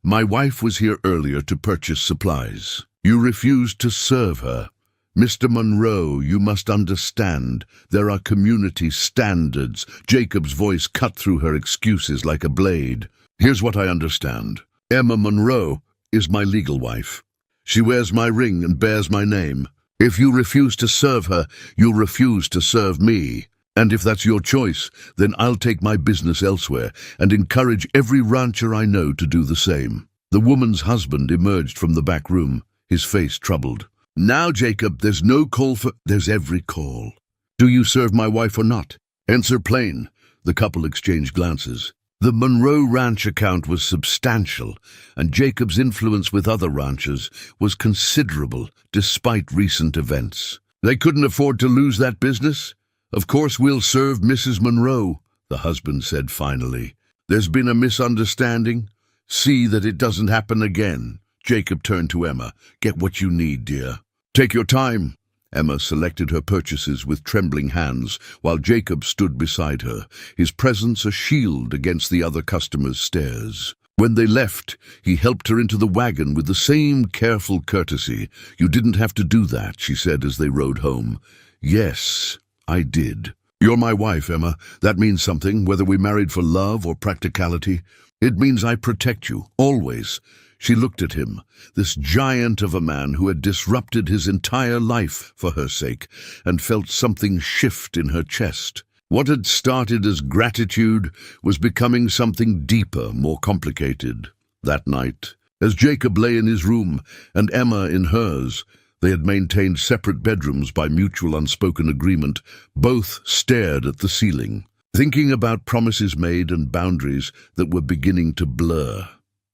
my wife was here earlier to purchase supplies. You refused to serve her. Mr. Monroe, you must understand, there are community standards. Jacob's voice cut through her excuses like a blade. Here's what I understand. Emma Monroe is my legal wife. She wears my ring and bears my name. If you refuse to serve her, you refuse to serve me. And if that's your choice, then I'll take my business elsewhere and encourage every rancher I know to do the same. The woman's husband emerged from the back room, his face troubled. Now, Jacob, there's no call for... There's every call. Do you serve my wife or not? Answer plain. The couple exchanged glances. The Monroe Ranch account was substantial, and Jacob's influence with other ranchers was considerable despite recent events. They couldn't afford to lose that business? Of course we'll serve Mrs. Monroe, the husband said finally. There's been a misunderstanding. See that it doesn't happen again. Jacob turned to Emma. Get what you need, dear. Take your time. Emma selected her purchases with trembling hands, while Jacob stood beside her, his presence a shield against the other customers' stares. When they left, he helped her into the wagon with the same careful courtesy. You didn't have to do that, she said as they rode home. Yes, I did. You're my wife, Emma. That means something, whether we married for love or practicality. It means I protect you, always. She looked at him, this giant of a man who had disrupted his entire life for her sake, and felt something shift in her chest. What had started as gratitude was becoming something deeper, more complicated. That night, as Jacob lay in his room and Emma in hers, they had maintained separate bedrooms by mutual unspoken agreement. Both stared at the ceiling. thinking about promises made and boundaries that were beginning to blur.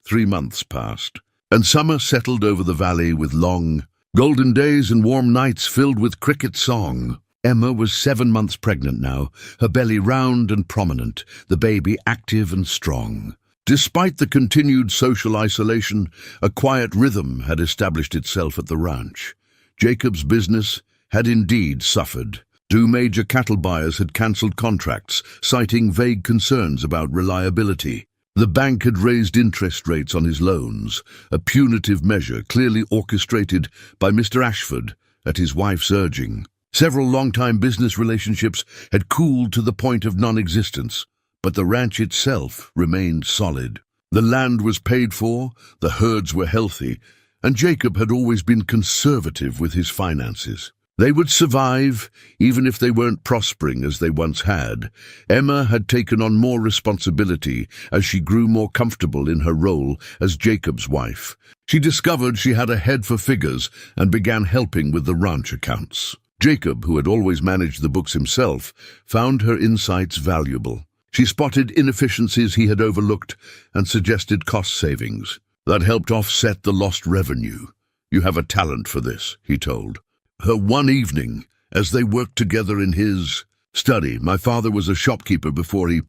3 months passed, and summer settled over the valley with long, golden days and warm nights filled with cricket song. Emma was 7 months pregnant now, her belly round and prominent, the baby active and strong. Despite the continued social isolation, a quiet rhythm had established itself at the ranch. Jacob's business had indeed suffered. 2 major cattle buyers had cancelled contracts, citing vague concerns about reliability. The bank had raised interest rates on his loans, a punitive measure clearly orchestrated by Mr. Ashford at his wife's urging. Several long-time business relationships had cooled to the point of non-existence, but the ranch itself remained solid. The land was paid for, the herds were healthy, and Jacob had always been conservative with his finances. They would survive, even if they weren't prospering as they once had. Emma had taken on more responsibility as she grew more comfortable in her role as Jacob's wife. She discovered she had a head for figures and began helping with the ranch accounts. Jacob, who had always managed the books himself, found her insights valuable. She spotted inefficiencies he had overlooked and suggested cost savings. That helped offset the lost revenue. "You have a talent for this," he told her one evening as they worked together in his study. "My father was a shopkeeper before he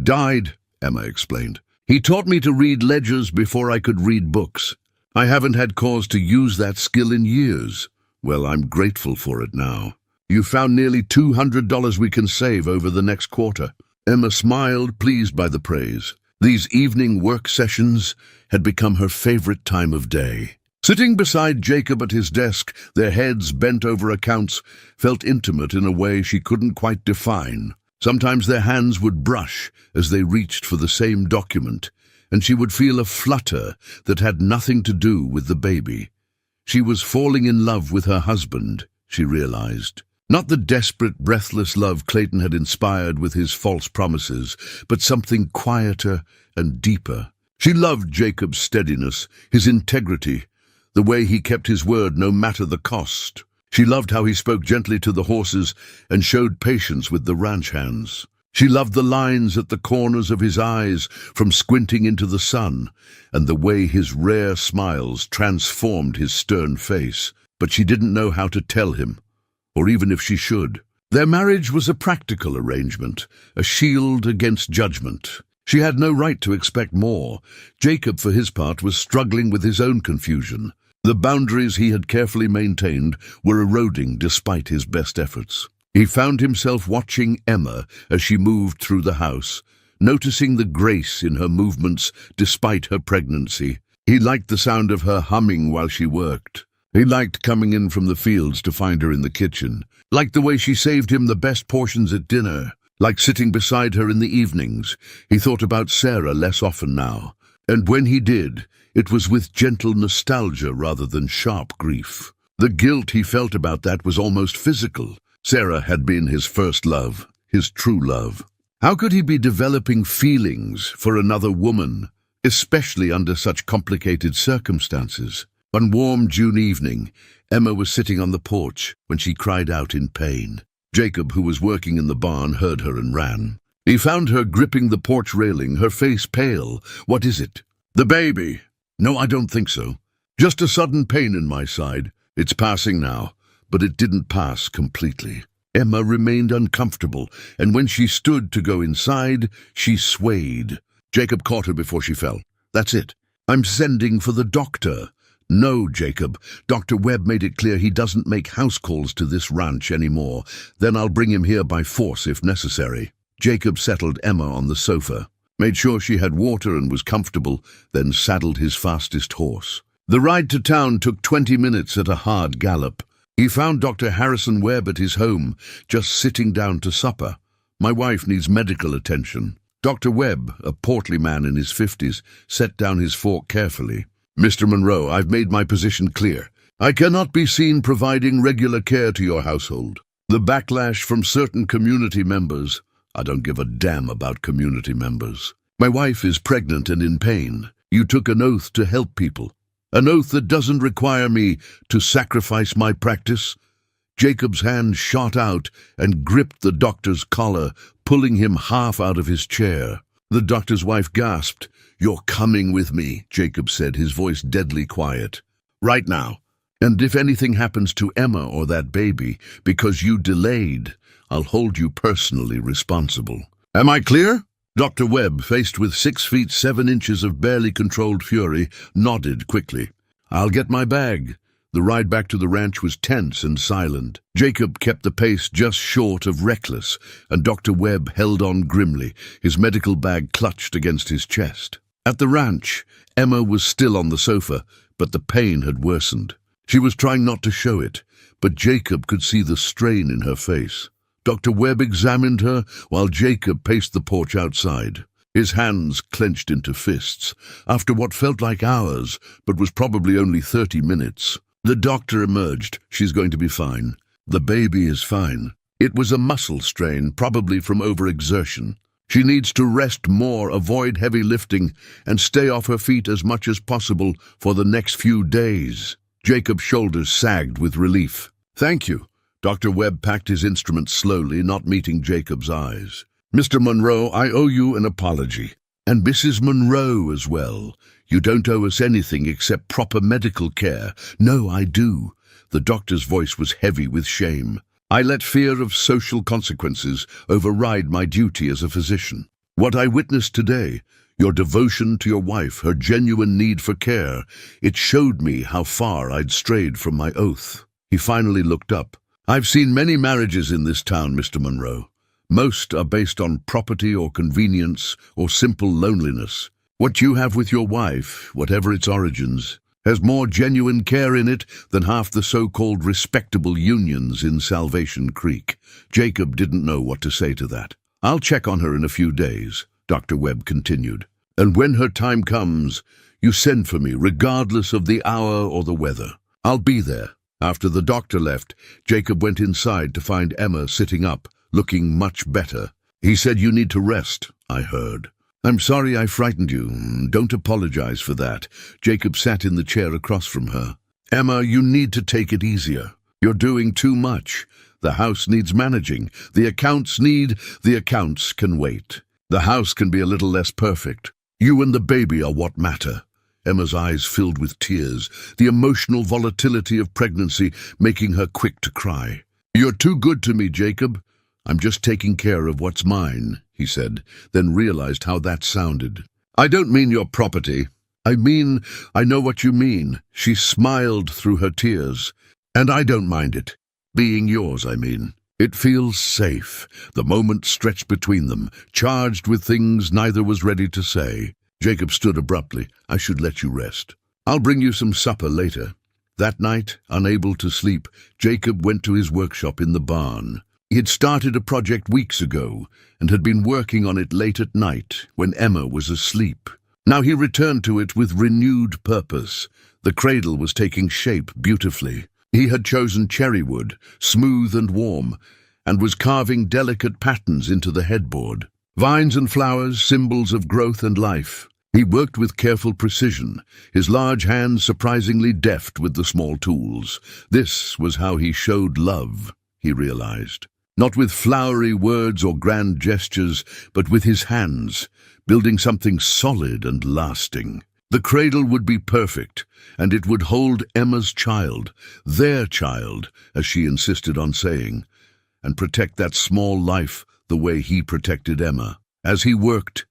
died," Emma explained. "He taught me to read ledgers before I could read books. I haven't had cause to use that skill in years. Well, I'm grateful for it now. You found nearly $200 we can save over the next quarter." Emma smiled, pleased by the praise. These evening work sessions had become her favorite time of day. Sitting beside Jacob at his desk, their heads bent over accounts, felt intimate in a way she couldn't quite define. Sometimes their hands would brush as they reached for the same document, and she would feel a flutter that had nothing to do with the baby. She was falling in love with her husband, she realized. Not the desperate, breathless love Clayton had inspired with his false promises, but something quieter and deeper. She loved Jacob's steadiness, his integrity, the way he kept his word no matter the cost. She loved how he spoke gently to the horses and showed patience with the ranch hands. She loved the lines at the corners of his eyes from squinting into the sun, and the way his rare smiles transformed his stern face. But she didn't know how to tell him, or even if she should. Their marriage was a practical arrangement, a shield against judgment. She had no right to expect more. Jacob, for his part, was struggling with his own confusion. The boundaries he had carefully maintained were eroding despite his best efforts. He found himself watching Emma as she moved through the house, noticing the grace in her movements despite her pregnancy. He liked the sound of her humming while she worked. He liked coming in from the fields to find her in the kitchen, liked the way she saved him the best portions at dinner, liked sitting beside her in the evenings. He thought about Sarah less often now, and when he did, it was with gentle nostalgia rather than sharp grief. The guilt he felt about that was almost physical. Sarah had been his first love, his true love. How could he be developing feelings for another woman, especially under such complicated circumstances? One warm June evening, Emma was sitting on the porch when she cried out in pain. Jacob, who was working in the barn, heard her and ran. He found her gripping the porch railing, her face pale. "What is it?" "The baby." "No, I don't think so. Just a sudden pain in my side. It's passing now." But it didn't pass completely. Emma remained uncomfortable, and when she stood to go inside, she swayed. Jacob caught her before she fell. "That's it. I'm sending for the doctor." "No, Jacob. Dr. Webb made it clear he doesn't make house calls to this ranch anymore. Then I'll bring him here by force if necessary." Jacob settled Emma on the sofa, made sure she had water and was comfortable, then saddled his fastest horse. The ride to town took 20 minutes at a hard gallop. He found Dr. Harrison Webb at his home, just sitting down to supper. "My wife needs medical attention." Dr. Webb, a portly man in his 50s, set down his fork carefully. "Mr. Monroe, I've made my position clear. I cannot be seen providing regular care to your household. The backlash from certain community members—" "I don't give a damn about community members. My wife is pregnant and in pain. You took an oath to help people. An oath that doesn't require me to sacrifice my practice." Jacob's hand shot out and gripped the doctor's collar, pulling him half out of his chair. The doctor's wife gasped. "You're coming with me," Jacob said, his voice deadly quiet. "Right now. And if anything happens to Emma or that baby, because you delayed, I'll hold you personally responsible. Am I clear?" Dr. Webb, faced with 6 feet 7 inches of barely controlled fury, nodded quickly. "I'll get my bag." The ride back to the ranch was tense and silent. Jacob kept the pace just short of reckless, and Dr. Webb held on grimly, his medical bag clutched against his chest. At the ranch, Emma was still on the sofa, but the pain had worsened. She was trying not to show it, but Jacob could see the strain in her face. Dr. Webb examined her while Jacob paced the porch outside, his hands clenched into fists, after what felt like hours, but was probably only 30 minutes. The doctor emerged. "She's going to be fine. The baby is fine. It was a muscle strain, probably from overexertion. She needs to rest more, avoid heavy lifting, and stay off her feet as much as possible for the next few days." Jacob's shoulders sagged with relief. "Thank you." Dr. Webb packed his instruments slowly, not meeting Jacob's eyes. "Mr. Monroe, I owe you an apology. And Mrs. Monroe as well. You don't owe us anything except proper medical care." "No, I do." The doctor's voice was heavy with shame. "I let fear of social consequences override my duty as a physician. What I witnessed today, your devotion to your wife, her genuine need for care, it showed me how far I'd strayed from my oath." He finally looked up. "I've seen many marriages in this town, Mr. Monroe. Most are based on property or convenience or simple loneliness. What you have with your wife, whatever its origins, has more genuine care in it than half the so-called respectable unions in Salvation Creek." Jacob didn't know what to say to that. "I'll check on her in a few days," Dr. Webb continued. "And when her time comes, you send for me, regardless of the hour or the weather. I'll be there." After the doctor left, Jacob went inside to find Emma sitting up, looking much better. "He said you need to rest," I heard. "I'm sorry I frightened you. Don't apologize for that." Jacob sat in the chair across from her. "Emma, you need to take it easier. You're doing too much. The house needs managing. The accounts can wait. The house can be a little less perfect. You and the baby are what matter." Emma's eyes filled with tears, the emotional volatility of pregnancy making her quick to cry. "You're too good to me, Jacob. I'm just taking care of what's mine," he said, then realized how that sounded. "I don't mean your property. I mean, I know what you mean." She smiled through her tears. "And I don't mind it. Being yours, I mean. It feels safe." The moment stretched between them, charged with things neither was ready to say. Jacob stood abruptly. "I should let you rest. I'll bring you some supper later." That night, unable to sleep, Jacob went to his workshop in the barn. He had started a project weeks ago and had been working on it late at night when Emma was asleep. Now he returned to it with renewed purpose. The cradle was taking shape beautifully. He had chosen cherry wood, smooth and warm, and was carving delicate patterns into the headboard. Vines and flowers, symbols of growth and life. He worked with careful precision, his large hands surprisingly deft with the small tools. This was how he showed love, he realized. Not with flowery words or grand gestures, but with his hands, building something solid and lasting. The cradle would be perfect, and it would hold Emma's child, their child, as she insisted on saying, and protect that small life the way he protected Emma. As he worked,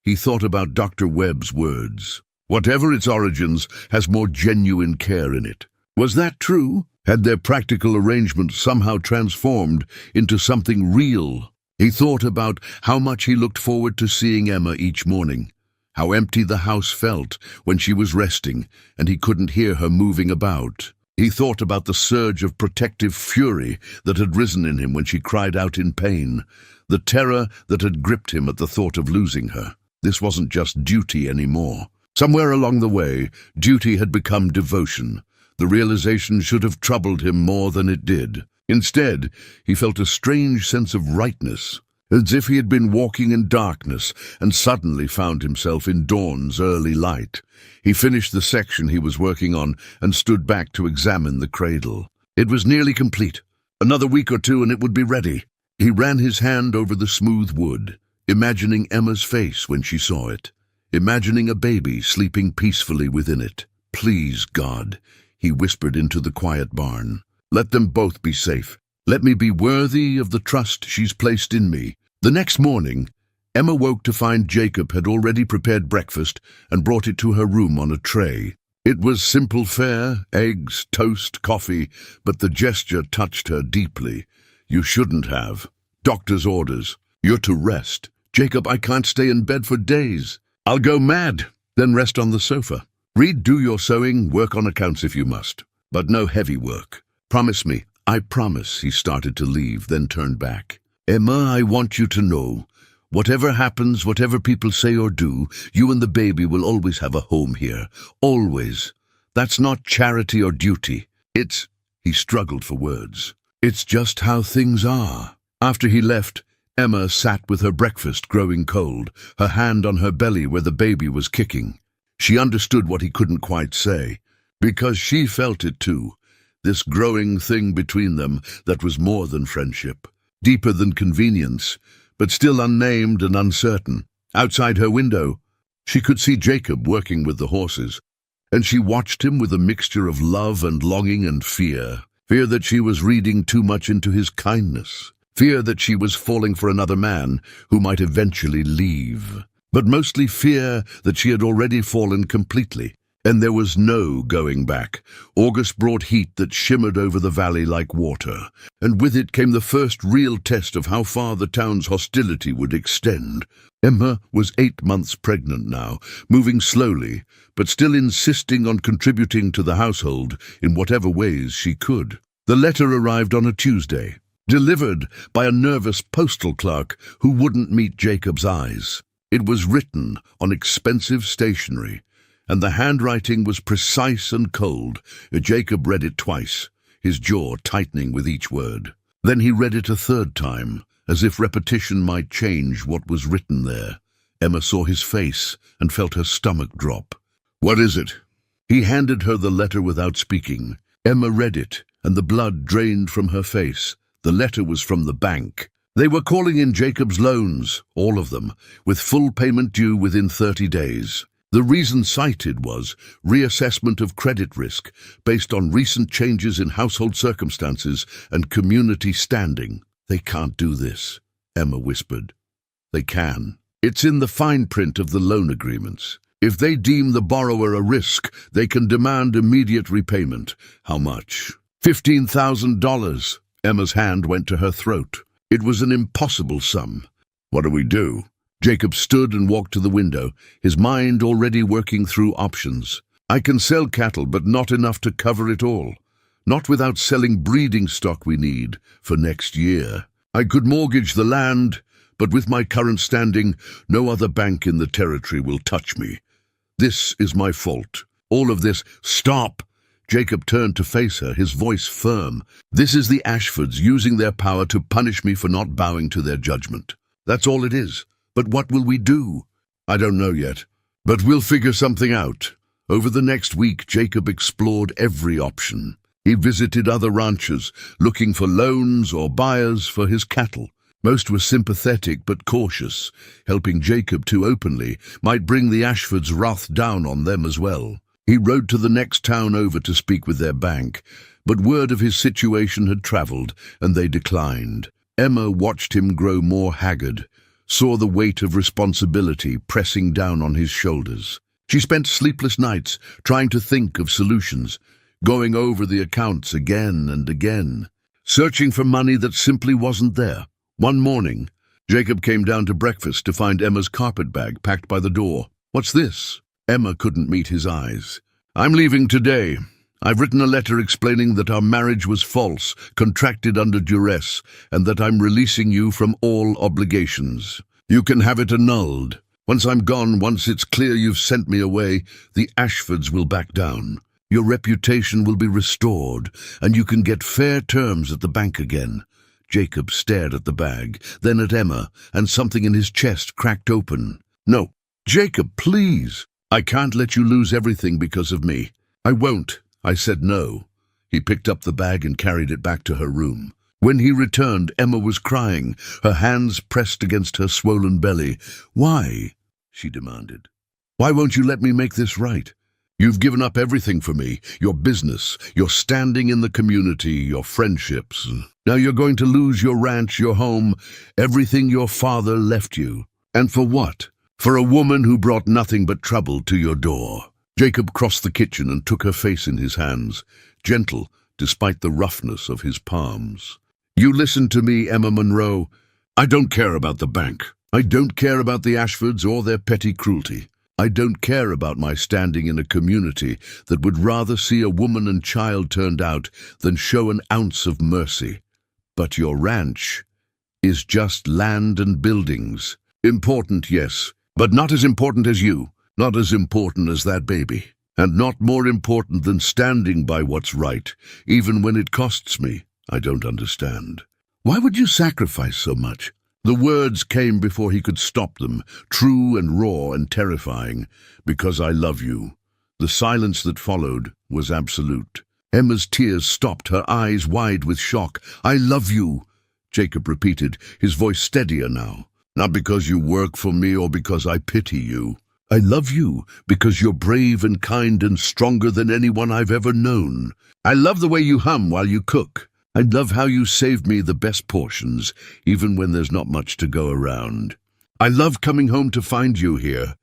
he thought about Dr. Webb's words. Whatever its origins has more genuine care in it. Was that true? Had their practical arrangement somehow transformed into something real? He thought about how much he looked forward to seeing Emma each morning, how empty the house felt when she was resting and he couldn't hear her moving about. He thought about the surge of protective fury that had risen in him when she cried out in pain, the terror that had gripped him at the thought of losing her. This wasn't just duty anymore. Somewhere along the way, duty had become devotion. The realization should have troubled him more than it did. Instead, he felt a strange sense of rightness, as if he had been walking in darkness and suddenly found himself in dawn's early light. He finished the section he was working on and stood back to examine the cradle. It was nearly complete. Another week or two and it would be ready. He ran his hand over the smooth wood, imagining Emma's face when she saw it, imagining a baby sleeping peacefully within it. "Please, God," he whispered into the quiet barn. "Let them both be safe. Let me be worthy of the trust she's placed in me." The next morning, Emma woke to find Jacob had already prepared breakfast and brought it to her room on a tray. It was simple fare, eggs, toast, coffee, but the gesture touched her deeply. "You shouldn't have. Doctor's orders. You're to rest." "Jacob, I can't stay in bed for days." "I'll go mad." "Then rest on the sofa. Read, do your sewing, work on accounts if you must. But no heavy work. Promise me." "I promise." He started to leave, then turned back. "Emma, I want you to know, whatever happens, whatever people say or do, you and the baby will always have a home here. Always. That's not charity or duty. It's—" He struggled for words. "It's just how things are." After he left, Emma sat with her breakfast growing cold, her hand on her belly where the baby was kicking. She understood what he couldn't quite say, because she felt it too, this growing thing between them that was more than friendship, deeper than convenience, but still unnamed and uncertain. Outside her window, she could see Jacob working with the horses, and she watched him with a mixture of love and longing and fear. Fear that she was reading too much into his kindness. Fear that she was falling for another man who might eventually leave. But mostly fear that she had already fallen completely, and there was no going back. August brought heat that shimmered over the valley like water, and with it came the first real test of how far the town's hostility would extend. Emma was 8 months pregnant now, moving slowly, but still insisting on contributing to the household in whatever ways she could. The letter arrived on a Tuesday, delivered by a nervous postal clerk who wouldn't meet Jacob's eyes. It was written on expensive stationery, and the handwriting was precise and cold. Jacob read it twice, his jaw tightening with each word. Then he read it a third time, as if repetition might change what was written there. Emma saw his face and felt her stomach drop. "What is it?" He handed her the letter without speaking. Emma read it, and the blood drained from her face. The letter was from the bank. They were calling in Jacob's loans, all of them, with full payment due within 30 days. The reason cited was reassessment of credit risk based on recent changes in household circumstances and community standing. "They can't do this," Emma whispered. "They can. It's in the fine print of the loan agreements. If they deem the borrower a risk, they can demand immediate repayment." "How much?" $15,000. Emma's hand went to her throat. It was an impossible sum. "What do we do?" Jacob stood and walked to the window, his mind already working through options. "I can sell cattle, but not enough to cover it all. Not without selling breeding stock we need for next year. I could mortgage the land, but with my current standing, no other bank in the territory will touch me. This is my fault. All of this—" "Stop!" Jacob turned to face her, his voice firm. "This is the Ashfords using their power to punish me for not bowing to their judgment. That's all it is. But what will we do?" "I don't know yet, but we'll figure something out." Over the next week, Jacob explored every option. He visited other ranchers, looking for loans or buyers for his cattle. Most were sympathetic but cautious. Helping Jacob too openly might bring the Ashfords' wrath down on them as well. He rode to the next town over to speak with their bank, but word of his situation had traveled, and they declined. Emma watched him grow more haggard, saw the weight of responsibility pressing down on his shoulders. She spent sleepless nights trying to think of solutions, going over the accounts again and again, searching for money that simply wasn't there. One morning, Jacob came down to breakfast to find Emma's carpet bag packed by the door. "What's this?" Emma couldn't meet his eyes. "I'm leaving today. I've written a letter explaining that our marriage was false, contracted under duress, and that I'm releasing you from all obligations. You can have it annulled. Once I'm gone, once it's clear you've sent me away, the Ashfords will back down. Your reputation will be restored, and you can get fair terms at the bank again." Jacob stared at the bag, then at Emma, and something in his chest cracked open. "No, Jacob, please. I can't let you lose everything because of me." "I won't." I said no. He picked up the bag and carried it back to her room. When he returned, Emma was crying, her hands pressed against her swollen belly. "Why?" she demanded. "Why won't you let me make this right? You've given up everything for me, your business, your standing in the community, your friendships. Now you're going to lose your ranch, your home, everything your father left you. And for what? For a woman who brought nothing but trouble to your door." Jacob crossed the kitchen and took her face in his hands, gentle despite the roughness of his palms. "You listen to me, Emma Monroe. I don't care about the bank. I don't care about the Ashfords or their petty cruelty. I don't care about my standing in a community that would rather see a woman and child turned out than show an ounce of mercy. But your ranch is just land and buildings. Important, yes, but not as important as you, not as important as that baby, and not more important than standing by what's right, even when it costs me. I don't understand. Why would you sacrifice so much?" The words came before he could stop them, true and raw and terrifying. "Because I love you." The silence that followed was absolute. Emma's tears stopped, her eyes wide with shock. "I love you," Jacob repeated, his voice steadier now. "Not because you work for me or because I pity you. I love you because you're brave and kind and stronger than anyone I've ever known. I love the way you hum while you cook. I love how you save me the best portions, even when there's not much to go around. I love coming home to find you here.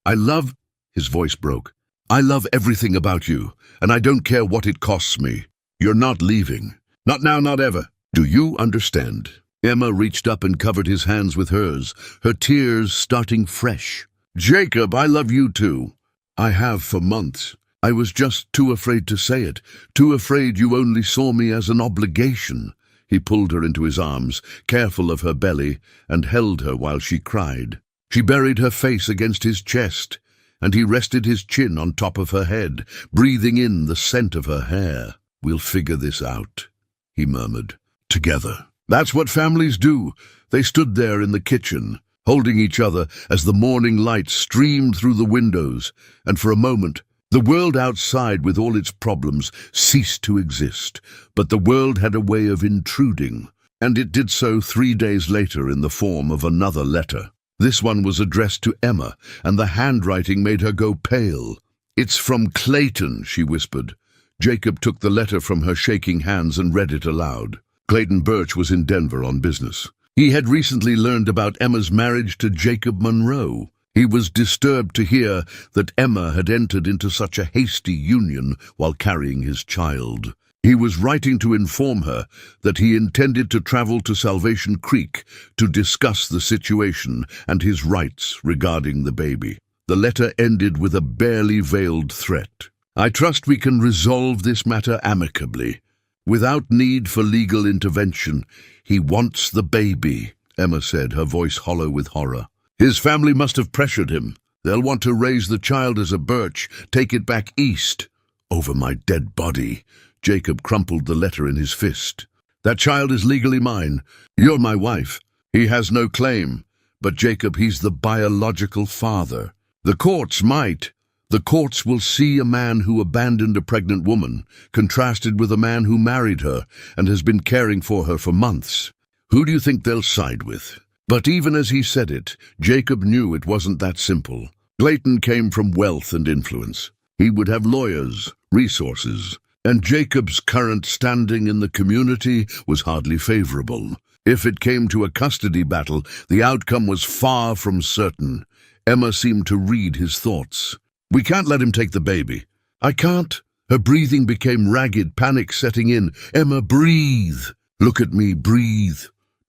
I love—" His voice broke. "I love everything about you, and I don't care what it costs me. You're not leaving. Not now, not ever. Do you understand?" Emma reached up and covered his hands with hers, her tears starting fresh. "Jacob, I love you too. I have for months. I was just too afraid to say it, too afraid you only saw me as an obligation." He pulled her into his arms, careful of her belly, and held her while she cried. She buried her face against his chest, and he rested his chin on top of her head, breathing in the scent of her hair. "We'll figure this out," he murmured. "Together." That's what families do. They stood there in the kitchen, holding each other as the morning light streamed through the windows, and for a moment, the world outside, with all its problems, ceased to exist. But the world had a way of intruding, and it did so 3 days later in the form of another letter. This one was addressed to Emma, and the handwriting made her go pale. "It's from Clayton," she whispered. Jacob took the letter from her shaking hands and read it aloud. Clayton Birch was in Denver on business. He had recently learned about Emma's marriage to Jacob Monroe. He was disturbed to hear that Emma had entered into such a hasty union while carrying his child. He was writing to inform her that he intended to travel to Salvation Creek to discuss the situation and his rights regarding the baby. The letter ended with a barely veiled threat. "I trust we can resolve this matter amicably, without need for legal intervention. He wants the baby," Emma said, her voice hollow with horror. "His family must have pressured him. They'll want to raise the child as a Birch, take it back east." "Over my dead body." Jacob crumpled the letter in his fist. "That child is legally mine. You're my wife. He has no claim. But Jacob, he's the biological father. The courts might. The courts will see a man who abandoned a pregnant woman, contrasted with a man who married her and has been caring for her for months. Who do you think they'll side with?" But even as he said it, Jacob knew it wasn't that simple. Clayton came from wealth and influence. He would have lawyers, resources, and Jacob's current standing in the community was hardly favorable. If it came to a custody battle, the outcome was far from certain. Emma seemed to read his thoughts. "We can't let him take the baby." "I can't." Her breathing became ragged, panic setting in. "Emma, breathe. Look at me, breathe."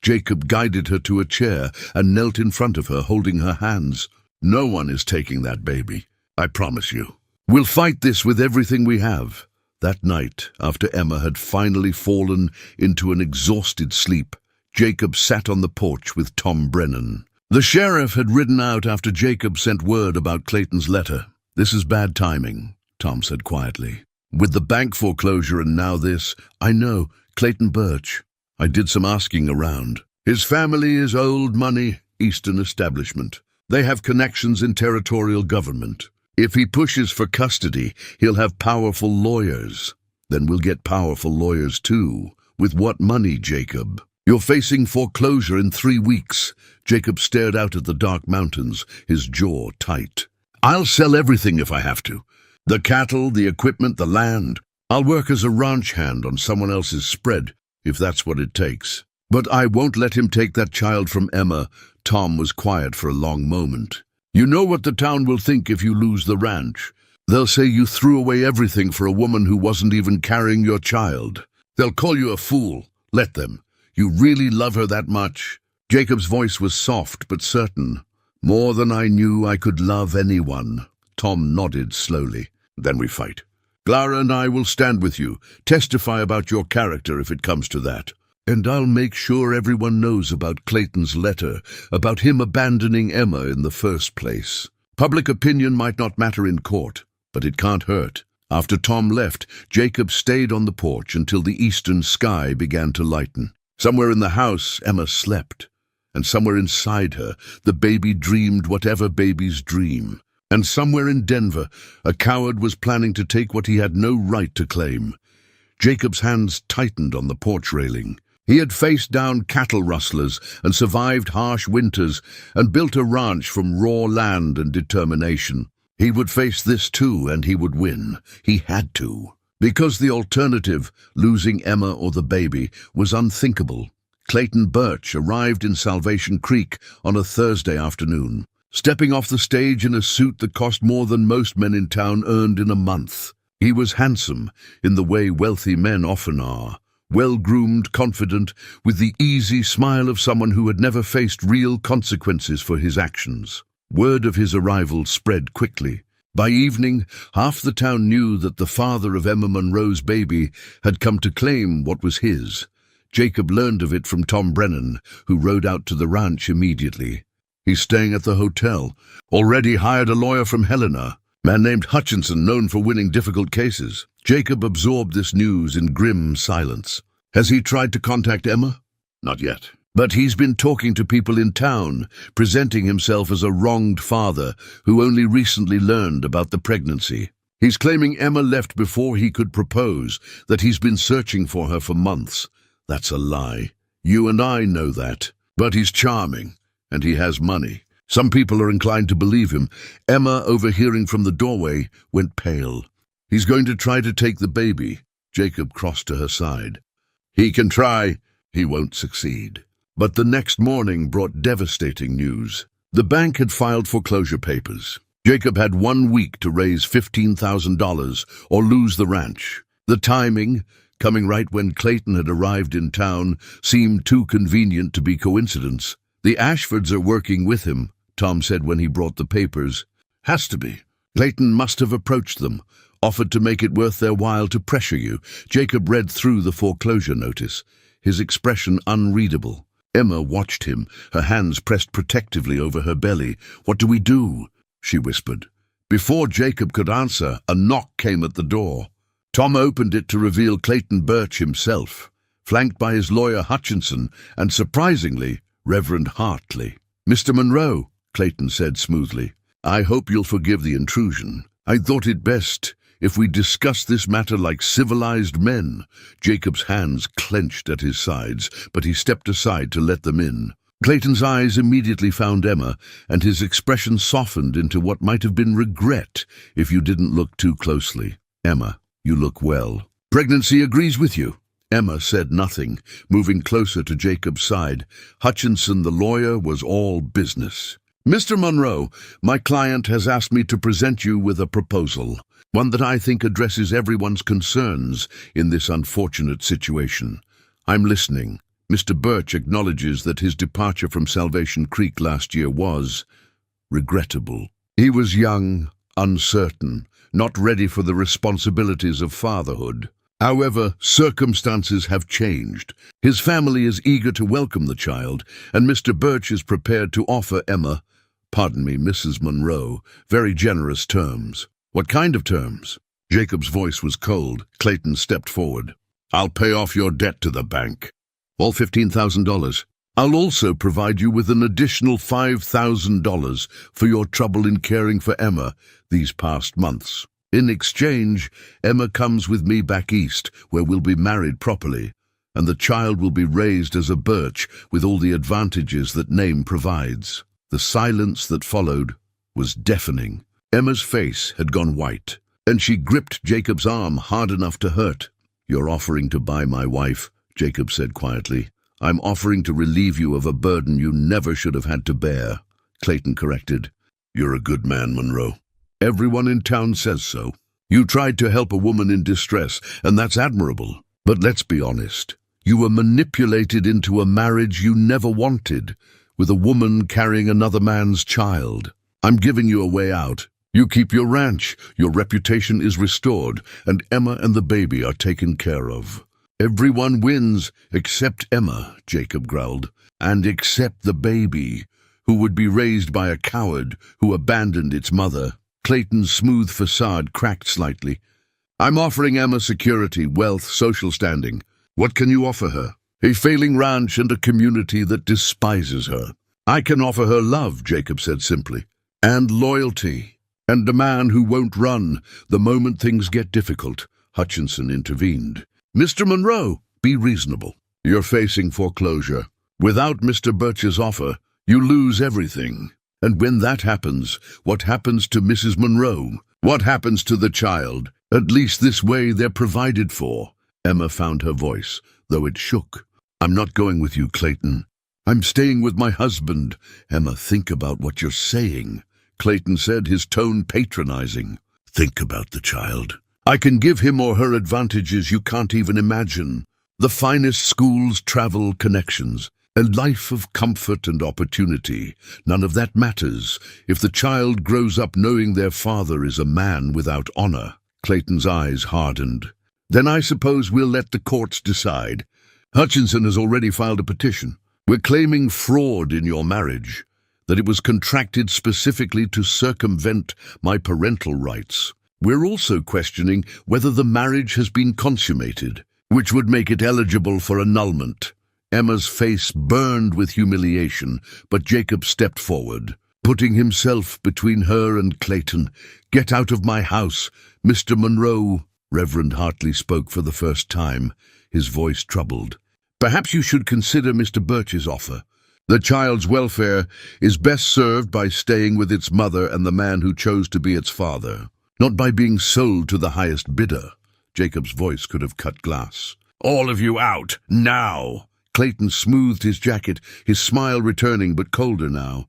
Jacob guided her to a chair and knelt in front of her, holding her hands. "No one is taking that baby, I promise you. We'll fight this with everything we have." That night, after Emma had finally fallen into an exhausted sleep, Jacob sat on the porch with Tom Brennan. The sheriff had ridden out after Jacob sent word about Clayton's letter. "This is bad timing," Tom said quietly. "With the bank foreclosure and now this, I know, Clayton Birch. I did some asking around. His family is old money, Eastern establishment. They have connections in territorial government. If he pushes for custody, he'll have powerful lawyers. Then we'll get powerful lawyers too. With what money, Jacob? You're facing foreclosure in 3 weeks. Jacob stared out at the dark mountains, his jaw tight. I'll sell everything if I have to. The cattle, the equipment, the land. I'll work as a ranch hand on someone else's spread, if that's what it takes. But I won't let him take that child from Emma. Tom was quiet for a long moment. You know what the town will think if you lose the ranch. They'll say you threw away everything for a woman who wasn't even carrying your child. They'll call you a fool. Let them. You really love her that much? Jacob's voice was soft but certain. More than I knew I could love anyone. Tom nodded slowly. Then we fight. Clara and I will stand with you, testify about your character if it comes to that. And I'll make sure everyone knows about Clayton's letter, about him abandoning Emma in the first place. Public opinion might not matter in court, but it can't hurt. After Tom left, Jacob stayed on the porch until the eastern sky began to lighten. Somewhere in the house, Emma slept. And somewhere inside her, the baby dreamed whatever babies dream. And somewhere in Denver, a coward was planning to take what he had no right to claim. Jacob's hands tightened on the porch railing. He had faced down cattle rustlers and survived harsh winters and built a ranch from raw land and determination. He would face this too, and he would win. He had to. Because the alternative, losing Emma or the baby, was unthinkable. Clayton Birch arrived in Salvation Creek on a Thursday afternoon, stepping off the stage in a suit that cost more than most men in town earned in a month. He was handsome, in the way wealthy men often are, well-groomed, confident, with the easy smile of someone who had never faced real consequences for his actions. Word of his arrival spread quickly. By evening, half the town knew that the father of Emma Monroe's baby had come to claim what was his. Jacob learned of it from Tom Brennan, who rode out to the ranch immediately. He's staying at the hotel. Already hired a lawyer from Helena, man named Hutchinson, known for winning difficult cases. Jacob absorbed this news in grim silence. Has he tried to contact Emma? Not yet. But he's been talking to people in town, presenting himself as a wronged father who only recently learned about the pregnancy. He's claiming Emma left before he could propose, that he's been searching for her for months. That's a lie. You and I know that. But he's charming, and he has money. Some people are inclined to believe him. Emma, overhearing from the doorway, went pale. He's going to try to take the baby. Jacob crossed to her side. He can try. He won't succeed. But the next morning brought devastating news. The bank had filed foreclosure papers. Jacob had 1 week to raise $15,000 or lose the ranch. The timing, coming right when Clayton had arrived in town, seemed too convenient to be coincidence. The Ashfords are working with him, Tom said when he brought the papers. Has to be. Clayton must have approached them, offered to make it worth their while to pressure you. Jacob read through the foreclosure notice, his expression unreadable. Emma watched him, her hands pressed protectively over her belly. What do we do? She whispered. Before Jacob could answer, a knock came at the door. Tom opened it to reveal Clayton Birch himself, flanked by his lawyer Hutchinson and, surprisingly, Reverend Hartley. Mr. Monroe, Clayton said smoothly, I hope you'll forgive the intrusion. I thought it best if we discuss this matter like civilized men. Jacob's hands clenched at his sides, but he stepped aside to let them in. Clayton's eyes immediately found Emma, and his expression softened into what might have been regret if you didn't look too closely. Emma, you look well. Pregnancy agrees with you. Emma said nothing, moving closer to Jacob's side. Hutchinson, the lawyer, was all business. Mr. Monroe, my client has asked me to present you with a proposal, one that I think addresses everyone's concerns in this unfortunate situation. I'm listening. Mr. Birch acknowledges that his departure from Salvation Creek last year was regrettable. He was young, uncertain, not ready for the responsibilities of fatherhood. However, circumstances have changed. His family is eager to welcome the child, and Mr. Birch is prepared to offer Emma, pardon me, Mrs. Monroe, very generous terms. What kind of terms? Jacob's voice was cold. Clayton stepped forward. I'll pay off your debt to the bank. All $15,000. I'll also provide you with an additional $5,000 for your trouble in caring for Emma these past months. In exchange, Emma comes with me back east, where we'll be married properly. and the child will be raised as a birch with all the advantages that name provides. The silence that followed was deafening. Emma's face had gone white, and she gripped Jacob's arm hard enough to hurt. "You're offering to buy my wife," Jacob said quietly. "I'm offering to relieve you of a burden you never should have had to bear," Clayton corrected. "You're a good man, Monroe. Everyone in town says so. You tried to help a woman in distress, and that's admirable. But let's be honest. You were manipulated into a marriage you never wanted, with a woman carrying another man's child. I'm giving you a way out. You keep your ranch, your reputation is restored, and Emma and the baby are taken care of." "Everyone wins except Emma," Jacob growled, "and except the baby, who would be raised by a coward who abandoned its mother." Clayton's smooth facade cracked slightly. "I'm offering Emma security, wealth, social standing. What can you offer her? A failing ranch and a community that despises her." "I can offer her love," Jacob said simply, "and loyalty, and a man who won't run the moment things get difficult." Hutchinson intervened. "Mr. Monroe, be reasonable. You're facing foreclosure. Without Mr. Birch's offer, you lose everything. And when that happens, what happens to Mrs. Monroe? What happens to the child? At least this way they're provided for." Emma found her voice, though it shook. "I'm not going with you, Clayton. I'm staying with my husband." "Emma, think about what you're saying," Clayton said, his tone patronizing. "Think about the child. I can give him or her advantages you can't even imagine. The finest schools, travel, connections. A life of comfort and opportunity. None of that matters if the child grows up knowing their father is a man without honor." Clayton's eyes hardened. "Then I suppose we'll let the courts decide. Hutchinson has already filed a petition. We're claiming fraud in your marriage, that it was contracted specifically to circumvent my parental rights. We're also questioning whether the marriage has been consummated, which would make it eligible for annulment." Emma's face burned with humiliation, but Jacob stepped forward, putting himself between her and Clayton. "Get out of my house, Mr. Monroe." Reverend Hartley spoke for the first time, his voice troubled. "Perhaps you should consider Mr. Birch's offer. The child's welfare is best served by staying with its mother and the man who chose to be its father, not by being sold to the highest bidder." Jacob's voice could have cut glass. "All of you out, now!" Clayton smoothed his jacket, his smile returning but colder now.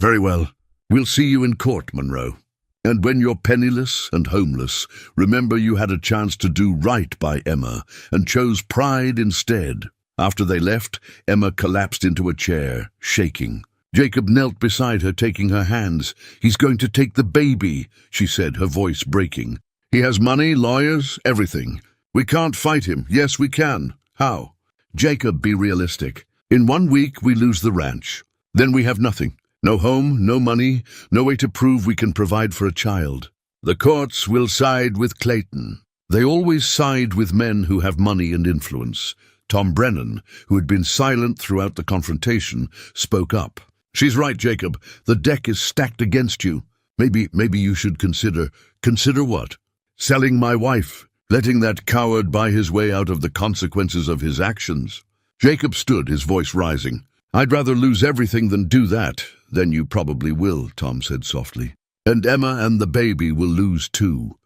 "Very well. We'll see you in court, Monroe. And when you're penniless and homeless, remember you had a chance to do right by Emma and chose pride instead." After they left, Emma collapsed into a chair, shaking. Jacob knelt beside her, taking her hands. "He's going to take the baby," she said, her voice breaking. "He has money, lawyers, everything. We can't fight him. Yes, we can. How?" "Jacob, be realistic. In 1 week, we lose the ranch. Then we have nothing. No home, no money, no way to prove we can provide for a child. The courts will side with Clayton. They always side with men who have money and influence." Tom Brennan, who had been silent throughout the confrontation, spoke up. "She's right, Jacob. The deck is stacked against you. Maybe you should consider..." "Consider what?" "Selling my wife. Letting that coward buy his way out of the consequences of his actions." Jacob stood, his voice rising. "I'd rather lose everything than do that." "Then you probably will," Tom said softly. "And Emma and the baby will lose too."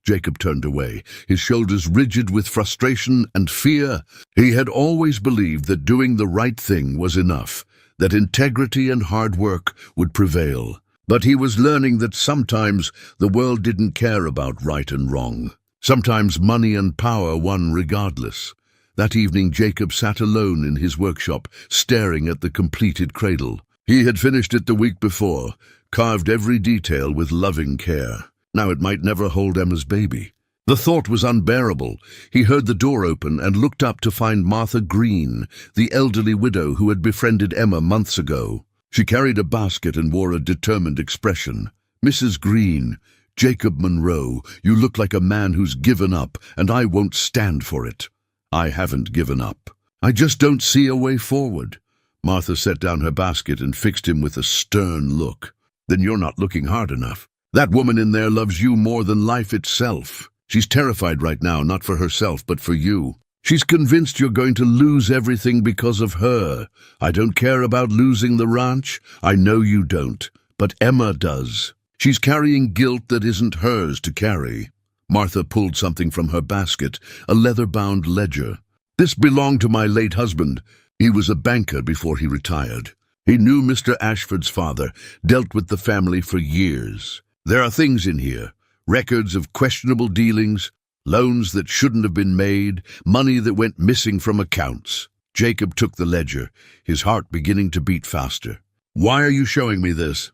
Jacob turned away, his shoulders rigid with frustration and fear. He had always believed that doing the right thing was enough, that integrity and hard work would prevail. But he was learning that sometimes the world didn't care about right and wrong. Sometimes money and power won regardless. That evening Jacob sat alone in his workshop, staring at the completed cradle. He had finished it the week before, carved every detail with loving care. Now it might never hold Emma's baby. The thought was unbearable. He heard the door open and looked up to find Martha Green, the elderly widow who had befriended Emma months ago. She carried a basket and wore a determined expression. "Mrs. Green, Jacob Monroe, you look like a man who's given up, and I won't stand for it." "I haven't given up. I just don't see a way forward." Martha set down her basket and fixed him with a stern look. "Then you're not looking hard enough. That woman in there loves you more than life itself. She's terrified right now, not for herself, but for you. She's convinced you're going to lose everything because of her. I don't care about losing the ranch. I know you don't. But Emma does. She's carrying guilt that isn't hers to carry. Martha pulled something from her basket, a leather-bound ledger. This belonged to my late husband. He was a banker before he retired. He knew Mr. Ashford's father, dealt with the family for years. There are things in here, records of questionable dealings, loans that shouldn't have been made, money that went missing from accounts. Jacob took the ledger, his heart beginning to beat faster. Why are you showing me this?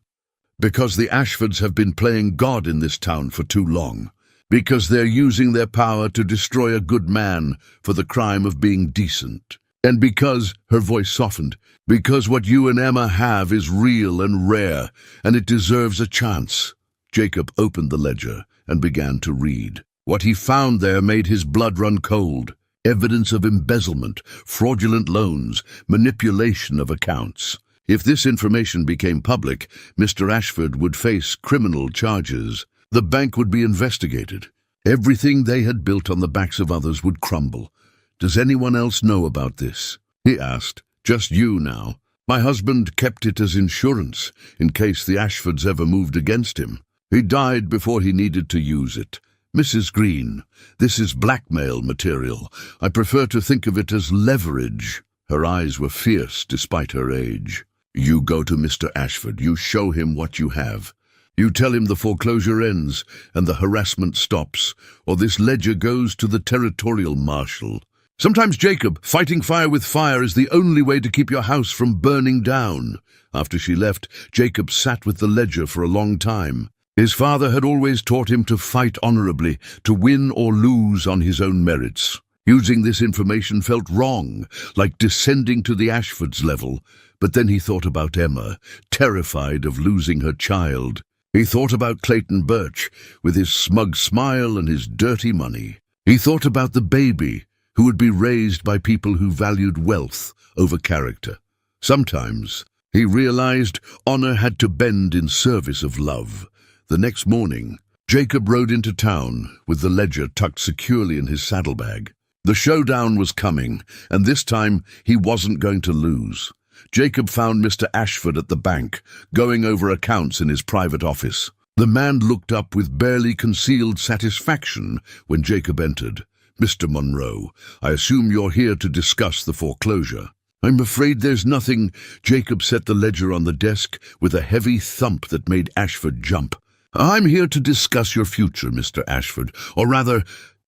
Because the Ashfords have been playing God in this town for too long. Because they're using their power to destroy a good man for the crime of being decent. And because, her voice softened, because what you and Emma have is real and rare, and it deserves a chance. Jacob opened the ledger and began to read. What he found there made his blood run cold. Evidence of embezzlement, fraudulent loans, manipulation of accounts. If this information became public, Mr. Ashford would face criminal charges. The bank would be investigated. Everything they had built on the backs of others would crumble. Does anyone else know about this? He asked. Just you now. My husband kept it as insurance, in case the Ashfords ever moved against him. He died before he needed to use it. Mrs. Green, this is blackmail material. I prefer to think of it as leverage. Her eyes were fierce despite her age. You go to Mr. Ashford. You show him what you have. You tell him the foreclosure ends and the harassment stops, or this ledger goes to the territorial marshal. Sometimes, Jacob, fighting fire with fire is the only way to keep your house from burning down. After she left, Jacob sat with the ledger for a long time. His father had always taught him to fight honorably, to win or lose on his own merits. Using this information felt wrong, like descending to the Ashfords' level. But then he thought about Emma, terrified of losing her child. He thought about Clayton Birch, with his smug smile and his dirty money. He thought about the baby, who would be raised by people who valued wealth over character. Sometimes, he realized honor had to bend in service of love. The next morning, Jacob rode into town with the ledger tucked securely in his saddlebag. The showdown was coming, and this time he wasn't going to lose. Jacob found Mr. Ashford at the bank, going over accounts in his private office. The man looked up with barely concealed satisfaction when Jacob entered. Mr. Monroe, I assume you're here to discuss the foreclosure. I'm afraid there's nothing. Jacob set the ledger on the desk with a heavy thump that made Ashford jump. I'm here to discuss your future, Mr. Ashford, or rather,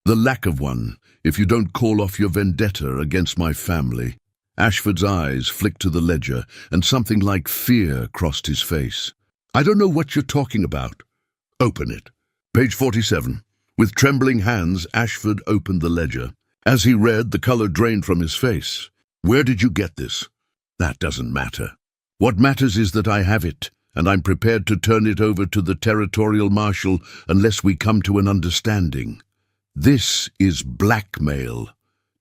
the lack of one, if you don't call off your vendetta against my family. Ashford's eyes flicked to the ledger, and something like fear crossed his face. I don't know what you're talking about. Open it. Page 47. With trembling hands, Ashford opened the ledger. As he read, the color drained from his face. Where did you get this? That doesn't matter. What matters is that I have it, and I'm prepared to turn it over to the territorial marshal unless we come to an understanding. This is blackmail.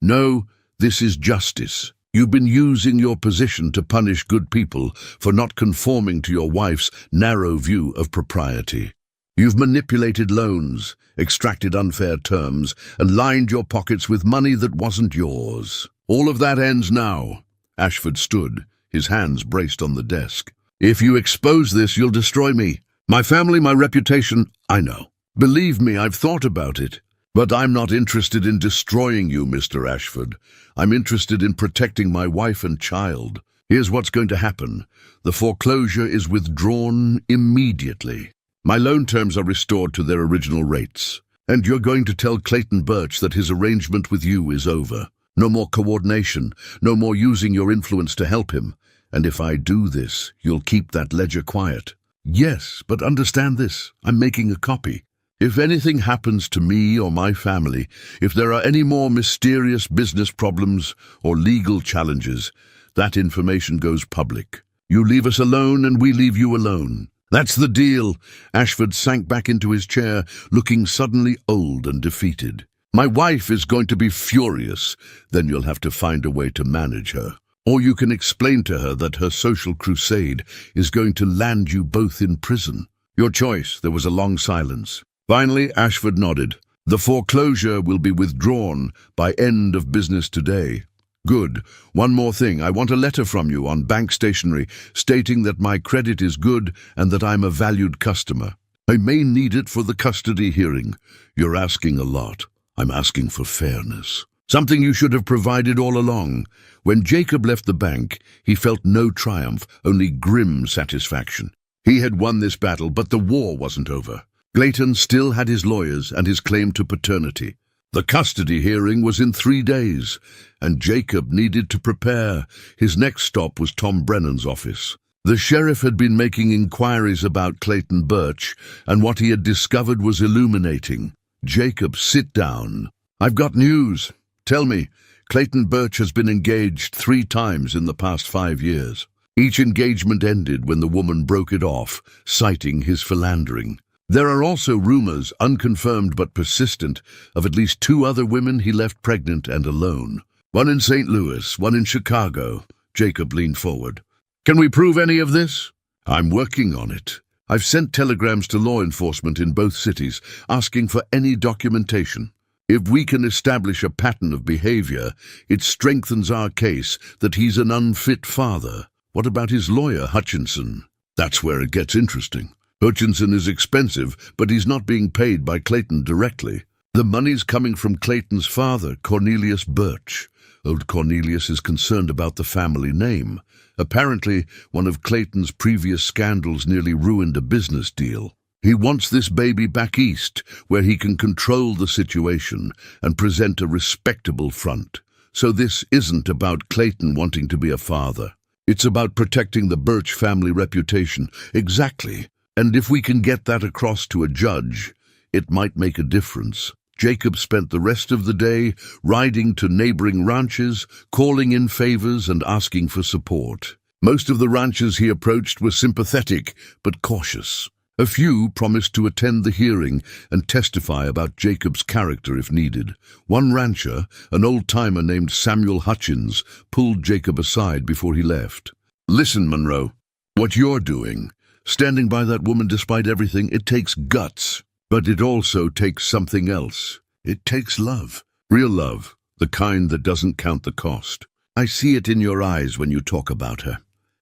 No, this is justice. You've been using your position to punish good people for not conforming to your wife's narrow view of propriety. You've manipulated loans, extracted unfair terms, and lined your pockets with money that wasn't yours. All of that ends now. Ashford stood, his hands braced on the desk. If you expose this, you'll destroy me. My family, my reputation, I know. Believe me, I've thought about it. But I'm not interested in destroying you, Mr. Ashford. I'm interested in protecting my wife and child. Here's what's going to happen. The foreclosure is withdrawn immediately. My loan terms are restored to their original rates. And you're going to tell Clayton Birch that his arrangement with you is over. No more coordination, no more using your influence to help him. And if I do this, you'll keep that ledger quiet. Yes, but understand this. I'm making a copy. If anything happens to me or my family, if there are any more mysterious business problems or legal challenges, that information goes public. You leave us alone and we leave you alone. That's the deal. Ashford sank back into his chair, looking suddenly old and defeated. My wife is going to be furious. Then you'll have to find a way to manage her. Or you can explain to her that her social crusade is going to land you both in prison. Your choice. There was a long silence. Finally, Ashford nodded. The foreclosure will be withdrawn by end of business today. Good. One more thing. I want a letter from you on bank stationery stating that my credit is good and that I'm a valued customer. I may need it for the custody hearing. You're asking a lot. I'm asking for fairness. Something you should have provided all along. When Jacob left the bank, he felt no triumph, only grim satisfaction. He had won this battle, but the war wasn't over. Clayton still had his lawyers and his claim to paternity. The custody hearing was in 3 days, and Jacob needed to prepare. His next stop was Tom Brennan's office. The sheriff had been making inquiries about Clayton Birch, and what he had discovered was illuminating. Jacob, sit down. I've got news. Tell me, Clayton Birch has been engaged 3 times in the past 5 years. Each engagement ended when the woman broke it off, citing his philandering. There are also rumors, unconfirmed but persistent, of at least 2 other women he left pregnant and alone. One in St. Louis, one in Chicago. Jacob leaned forward. Can we prove any of this? I'm working on it. I've sent telegrams to law enforcement in both cities, asking for any documentation. If we can establish a pattern of behavior, it strengthens our case that he's an unfit father. What about his lawyer, Hutchinson? That's where it gets interesting. Hutchinson is expensive, but he's not being paid by Clayton directly. The money's coming from Clayton's father, Cornelius Birch. Old Cornelius is concerned about the family name. Apparently, one of Clayton's previous scandals nearly ruined a business deal. He wants this baby back east, where he can control the situation and present a respectable front. So this isn't about Clayton wanting to be a father. It's about protecting the Birch family reputation. Exactly. And if we can get that across to a judge, it might make a difference. Jacob spent the rest of the day riding to neighboring ranches, calling in favors and asking for support. Most of the ranchers he approached were sympathetic but cautious. A few promised to attend the hearing and testify about Jacob's character if needed. One rancher, an old-timer named Samuel Hutchins, pulled Jacob aside before he left. Listen, Monroe, what you're doing, standing by that woman despite everything, it takes guts. But it also takes something else. It takes love. Real love, the kind that doesn't count the cost. I see it in your eyes when you talk about her.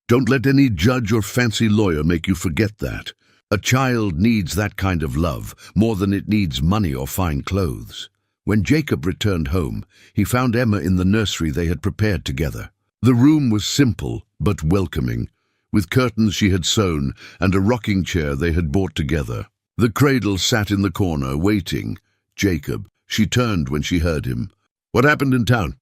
Don't let any judge or fancy lawyer make you forget that. A child needs that kind of love more than it needs money or fine clothes. When Jacob returned home, he found Emma in the nursery they had prepared together. The room was simple but welcoming, with curtains she had sewn and a rocking chair they had bought together. The cradle sat in the corner, waiting. Jacob. She turned when she heard him. What happened in town?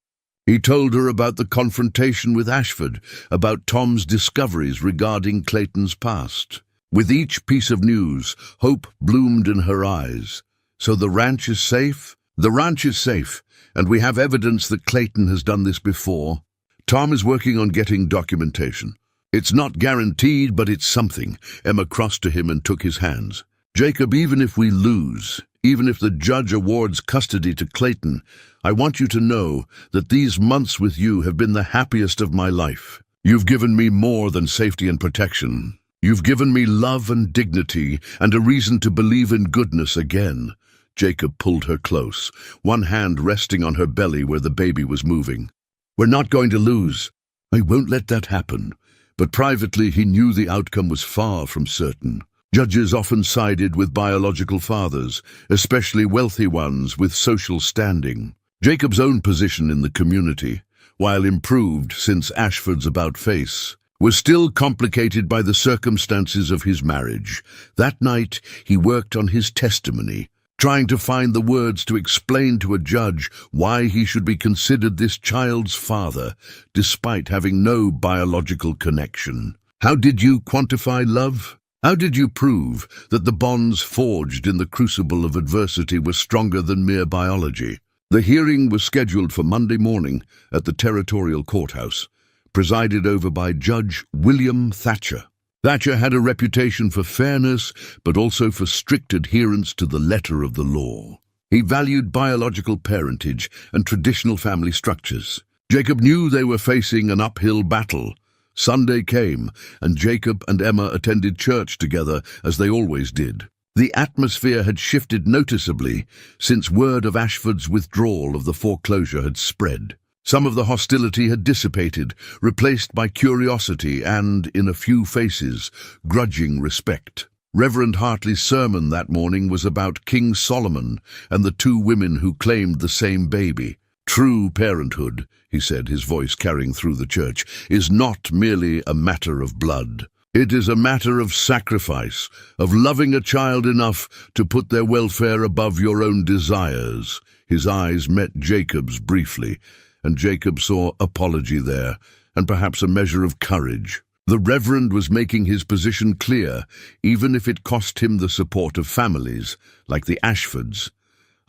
He told her about the confrontation with Ashford, about Tom's discoveries regarding Clayton's past. With each piece of news, hope bloomed in her eyes. So the ranch is safe? The ranch is safe, and we have evidence that Clayton has done this before. Tom is working on getting documentation. It's not guaranteed, but it's something. Emma crossed to him and took his hands. Jacob, even if we lose, even if the judge awards custody to Clayton, I want you to know that these months with you have been the happiest of my life. You've given me more than safety and protection. You've given me love and dignity and a reason to believe in goodness again. Jacob pulled her close, one hand resting on her belly where the baby was moving. We're not going to lose. I won't let that happen. But privately he knew the outcome was far from certain. Judges often sided with biological fathers, especially wealthy ones with social standing. Jacob's own position in the community, while improved since Ashford's about-face, was still complicated by the circumstances of his marriage. That night he worked on his testimony, trying to find the words to explain to a judge why he should be considered this child's father, despite having no biological connection. How did you quantify love? How did you prove that the bonds forged in the crucible of adversity were stronger than mere biology? The hearing was scheduled for Monday morning at the Territorial Courthouse, presided over by Judge William Thatcher. Thatcher had a reputation for fairness, but also for strict adherence to the letter of the law. He valued biological parentage and traditional family structures. Jacob knew they were facing an uphill battle. Sunday came, and Jacob and Emma attended church together, as they always did. The atmosphere had shifted noticeably since word of Ashford's withdrawal of the foreclosure had spread. Some of the hostility had dissipated, replaced by curiosity and, in a few faces, grudging respect. Reverend Hartley's sermon that morning was about King Solomon and the two women who claimed the same baby. True parenthood, he said, his voice carrying through the church, is not merely a matter of blood. It is a matter of sacrifice, of loving a child enough to put their welfare above your own desires. His eyes met Jacob's briefly, and Jacob saw apology there, and perhaps a measure of courage. The Reverend was making his position clear, even if it cost him the support of families, like the Ashfords.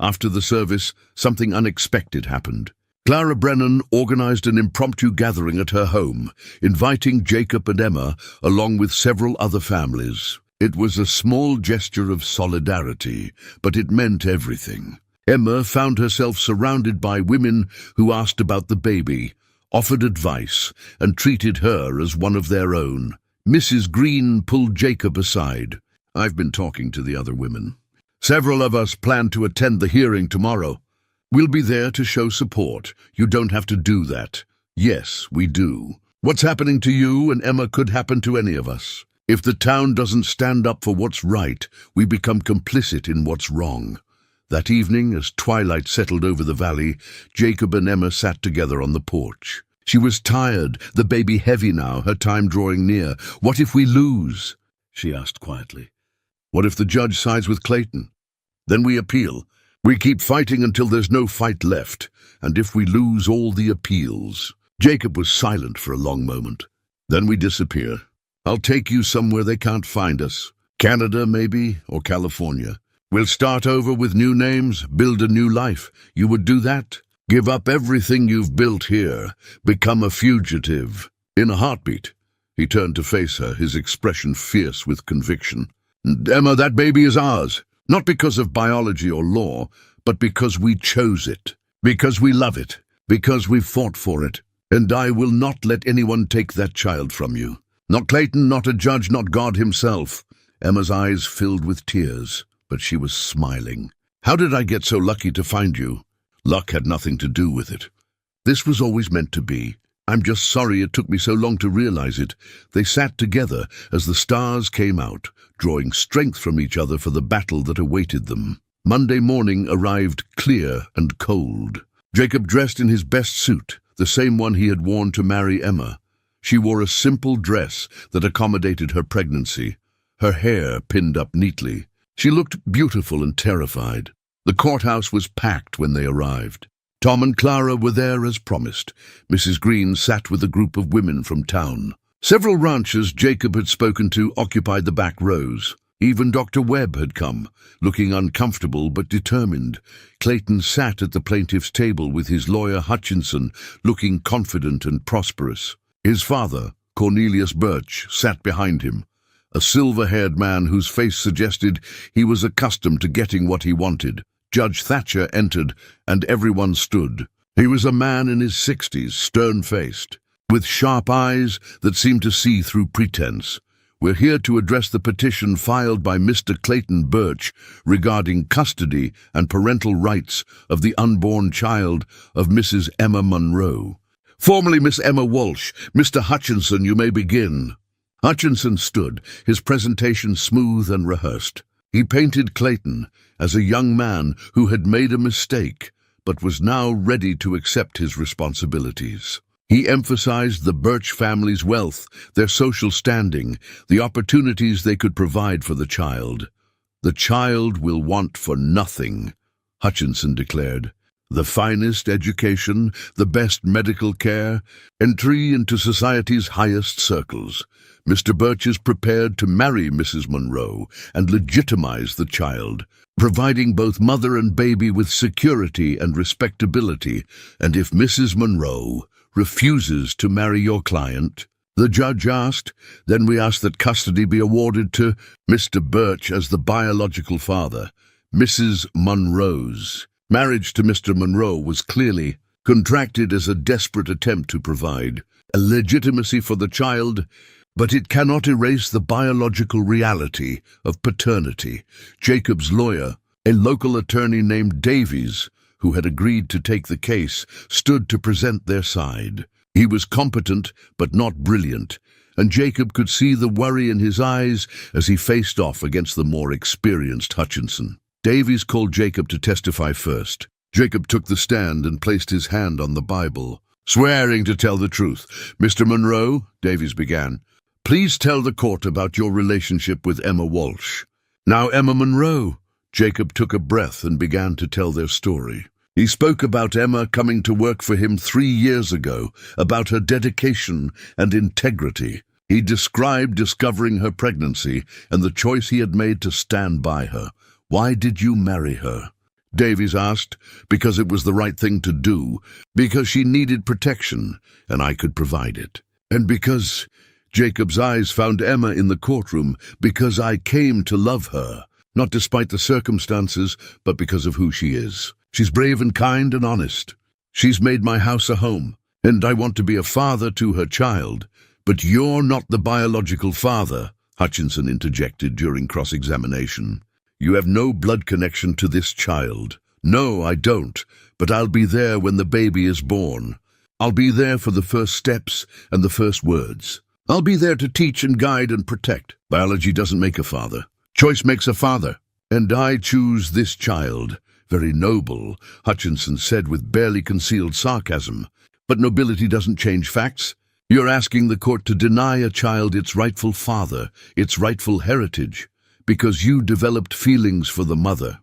After the service, something unexpected happened. Clara Brennan organized an impromptu gathering at her home, inviting Jacob and Emma, along with several other families. It was a small gesture of solidarity, but it meant everything. Emma found herself surrounded by women who asked about the baby, offered advice, and treated her as one of their own. Mrs. Green pulled Jacob aside. "I've been talking to the other women. Several of us plan to attend the hearing tomorrow. We'll be there to show support. You don't have to do that." "Yes, we do. What's happening to you and Emma could happen to any of us. If the town doesn't stand up for what's right, we become complicit in what's wrong." That evening, as twilight settled over the valley, Jacob and Emma sat together on the porch. She was tired, the baby heavy now, her time drawing near. "What if we lose?" she asked quietly. "What if the judge sides with Clayton? Then we appeal. We keep fighting until there's no fight left, and if we lose all the appeals." Jacob was silent for a long moment. "Then we disappear. I'll take you somewhere they can't find us. Canada, maybe, or California. We'll start over with new names, build a new life. You would do that? Give up everything you've built here, become a fugitive." In a heartbeat, he turned to face her, his expression fierce with conviction. "Emma, that baby is ours. Not because of biology or law, but because we chose it, because we love it, because we fought for it. And I will not let anyone take that child from you. Not Clayton, not a judge, not God himself." Emma's eyes filled with tears, but she was smiling. "How did I get so lucky to find you?" "Luck had nothing to do with it. This was always meant to be. I'm just sorry it took me so long to realize it." They sat together as the stars came out, drawing strength from each other for the battle that awaited them. Monday morning arrived clear and cold. Jacob dressed in his best suit, the same one he had worn to marry Emma. She wore a simple dress that accommodated her pregnancy, her hair pinned up neatly. She looked beautiful and terrified. The courthouse was packed when they arrived. Tom and Clara were there as promised. Mrs. Green sat with a group of women from town. Several ranchers Jacob had spoken to occupied the back rows. Even Dr. Webb had come, looking uncomfortable but determined. Clayton sat at the plaintiff's table with his lawyer Hutchinson, looking confident and prosperous. His father, Cornelius Birch, sat behind him, a silver-haired man whose face suggested he was accustomed to getting what he wanted. Judge Thatcher entered, and everyone stood. He was a man in his 60s, stern-faced, with sharp eyes that seemed to see through pretense. "We're here to address the petition filed by Mr. Clayton Birch regarding custody and parental rights of the unborn child of Mrs. Emma Monroe. Formerly Miss Emma Walsh. Mr. Hutchinson, you may begin." Hutchinson stood, his presentation smooth and rehearsed. He painted Clayton as a young man who had made a mistake, but was now ready to accept his responsibilities. He emphasized the Birch family's wealth, their social standing, the opportunities they could provide for the child. "The child will want for nothing," Hutchinson declared. "The finest education, the best medical care, entry into society's highest circles. Mr. Birch is prepared to marry Mrs. Monroe and legitimize the child, providing both mother and baby with security and respectability. And if Mrs. Monroe refuses to marry your client," the judge asked, "then we ask that custody be awarded to Mr. Birch as the biological father, Mrs. Monroe's." Marriage to Mr. Monroe was clearly contracted as a desperate attempt to provide a legitimacy for the child But it cannot erase the biological reality of paternity. Jacob's lawyer, a local attorney named Davies, who had agreed to take the case, stood to present their side. He was competent but not brilliant, and Jacob could see the worry in his eyes as he faced off against the more experienced Hutchinson. Davies called Jacob to testify first. Jacob took the stand and placed his hand on the Bible. "Swearing to tell the truth, Mr. Monroe," Davies began, "please tell the court about your relationship with Emma Walsh." "Now, Emma Monroe," Jacob took a breath and began to tell their story. He spoke about Emma coming to work for him 3 years ago, about her dedication and integrity. He described discovering her pregnancy and the choice he had made to stand by her. "Why did you marry her?" Davies asked. "Because it was the right thing to do, because she needed protection, and I could provide it. And because," Jacob's eyes found Emma in the courtroom, "because I came to love her, not despite the circumstances, but because of who she is. She's brave and kind and honest. She's made my house a home, and I want to be a father to her child." "But you're not the biological father," Hutchinson interjected during cross-examination. "You have no blood connection to this child." "No, I don't, but I'll be there when the baby is born. I'll be there for the first steps and the first words. I'll be there to teach and guide and protect. Biology doesn't make a father. Choice makes a father. And I choose this child." "Very noble," Hutchinson said with barely concealed sarcasm. "But nobility doesn't change facts. You're asking the court to deny a child its rightful father, its rightful heritage, because you developed feelings for the mother.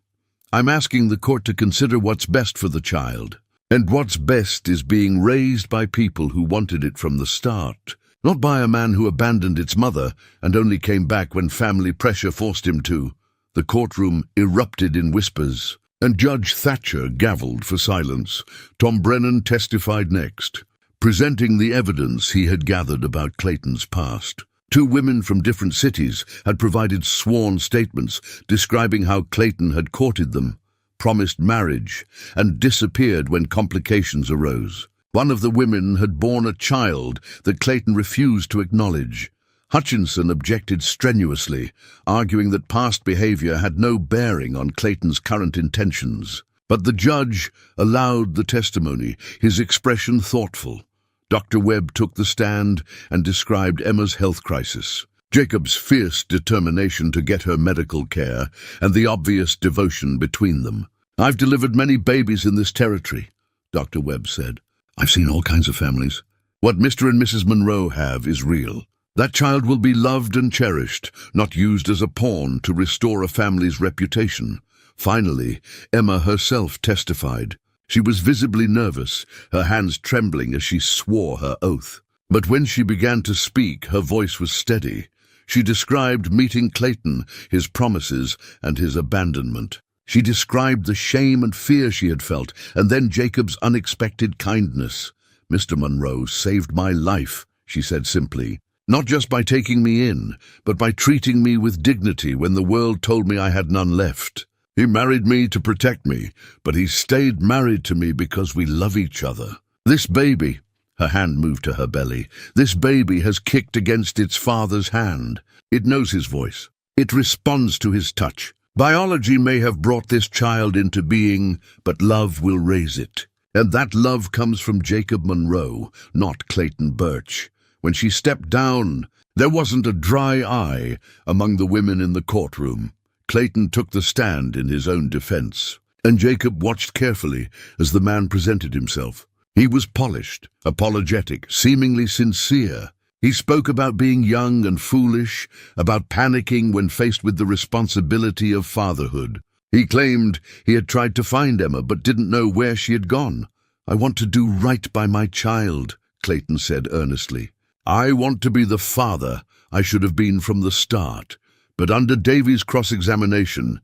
I'm asking the court to consider what's best for the child. And what's best is being raised by people who wanted it from the start, not by a man who abandoned its mother and only came back when family pressure forced him to." The courtroom erupted in whispers, and Judge Thatcher gavelled for silence. Tom Brennan testified next, presenting the evidence he had gathered about Clayton's past. 2 women from different cities had provided sworn statements describing how Clayton had courted them, promised marriage, and disappeared when complications arose. One of the women had borne a child that Clayton refused to acknowledge. Hutchinson objected strenuously, arguing that past behavior had no bearing on Clayton's current intentions. But the judge allowed the testimony, his expression thoughtful. Dr. Webb took the stand and described Emma's health crisis, Jacob's fierce determination to get her medical care, and the obvious devotion between them. "I've delivered many babies in this territory," Dr. Webb said. "I've seen all kinds of families. What Mr. and Mrs. Monroe have is real. That child will be loved and cherished, not used as a pawn to restore a family's reputation." Finally, Emma herself testified. She was visibly nervous, her hands trembling as she swore her oath. But when she began to speak, her voice was steady. She described meeting Clayton, his promises, and his abandonment. She described the shame and fear she had felt, and then Jacob's unexpected kindness. "Mr. Monroe saved my life," she said simply. "Not just by taking me in, but by treating me with dignity when the world told me I had none left. He married me to protect me, but he stayed married to me because we love each other. This baby," her hand moved to her belly, "this baby has kicked against its father's hand. It knows his voice. It responds to his touch. Biology may have brought this child into being, but love will raise it. And that love comes from Jacob Monroe, not Clayton Birch." When she stepped down, there wasn't a dry eye among the women in the courtroom. Clayton took the stand in his own defense, and Jacob watched carefully as the man presented himself. He was polished, apologetic, seemingly sincere. He spoke about being young and foolish, about panicking when faced with the responsibility of fatherhood. He claimed he had tried to find Emma but didn't know where she had gone. "I want to do right by my child," Clayton said earnestly. "I want to be the father I should have been from the start." But under Davies' cross-examination,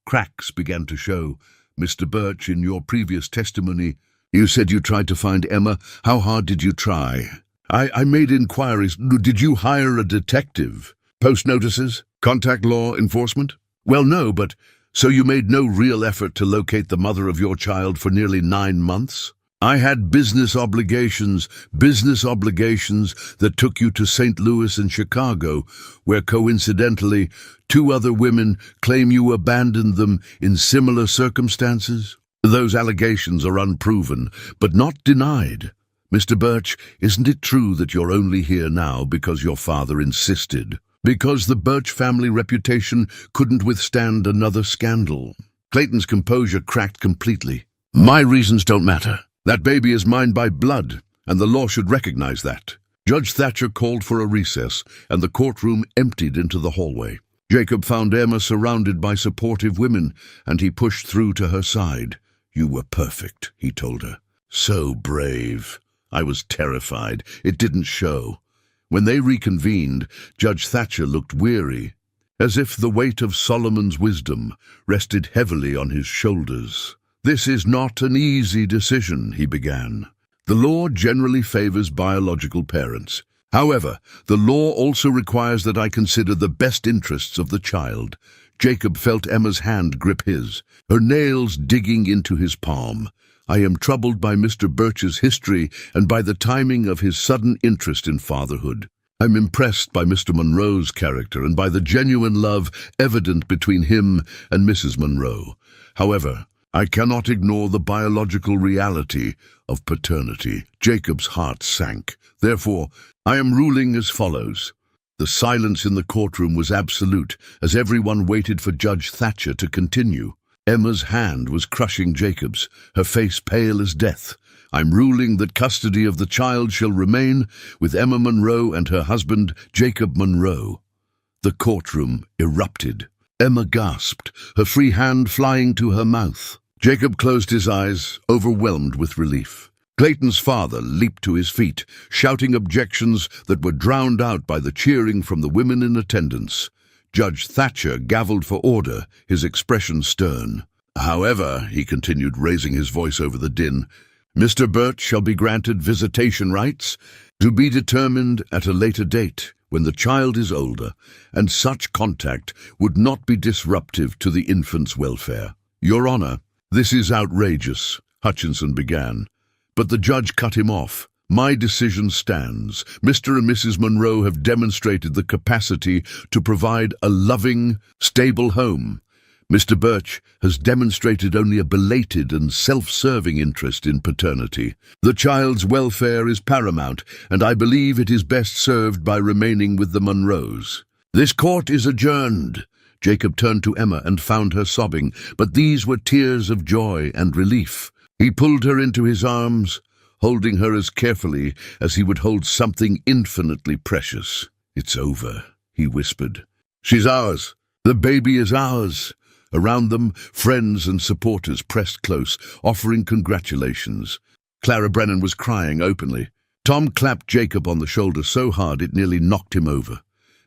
cracks began to show. "Mr. Birch, in your previous testimony, you said you tried to find Emma. How hard did you try?" I made inquiries. Did you hire a detective? Post notices? Contact law enforcement?" "Well, no, but so you made no real effort to locate the mother of your child for nearly 9 months?" I had business obligations that took you to St. Louis and Chicago, where coincidentally 2 other women claim you abandoned them in similar circumstances. Those allegations are unproven, but not denied. Mr. Birch, isn't it true that you're only here now because your father insisted? Because the Birch family reputation couldn't withstand another scandal? Clayton's composure cracked completely. My reasons don't matter. That baby is mine by blood, and the law should recognize that. Judge Thatcher called for a recess, and the courtroom emptied into the hallway. Jacob found Emma surrounded by supportive women, and he pushed through to her side. You were perfect, he told her. So brave. I was terrified. It didn't show. When they reconvened, Judge Thatcher looked weary, as if the weight of Solomon's wisdom rested heavily on his shoulders. This is not an easy decision, he began. The law generally favors biological parents. However, the law also requires that I consider the best interests of the child. Jacob felt Emma's hand grip his, her nails digging into his palm. I am troubled by Mr. Birch's history and by the timing of his sudden interest in fatherhood. I'm impressed by Mr. Monroe's character and by the genuine love evident between him and Mrs. Monroe. However, I cannot ignore the biological reality of paternity. Jacob's heart sank. Therefore, I am ruling as follows. The silence in the courtroom was absolute, as everyone waited for Judge Thatcher to continue. Emma's hand was crushing Jacob's, her face pale as death. I'm ruling that custody of the child shall remain with Emma Monroe and her husband, Jacob Monroe. The courtroom erupted. Emma gasped, her free hand flying to her mouth. Jacob closed his eyes, overwhelmed with relief. Clayton's father leaped to his feet, shouting objections that were drowned out by the cheering from the women in attendance. Judge Thatcher gavelled for order, his expression stern. However, he continued, raising his voice over the din, Mr. Birch shall be granted visitation rights, to be determined at a later date, when the child is older, and such contact would not be disruptive to the infant's welfare. Your Honor, this is outrageous, Hutchinson began, but the judge cut him off. My decision stands. Mr. and Mrs. Monroe have demonstrated the capacity to provide a loving, stable home. Mr. Birch has demonstrated only a belated and self-serving interest in paternity. The child's welfare is paramount, and I believe it is best served by remaining with the Monroes. This court is adjourned. Jacob turned to Emma and found her sobbing, but these were tears of joy and relief. He pulled her into his arms, holding her as carefully as he would hold something infinitely precious. It's over, he whispered. She's ours. The baby is ours. Around them, friends and supporters pressed close, offering congratulations. Clara Brennan was crying openly. Tom clapped Jacob on the shoulder so hard it nearly knocked him over.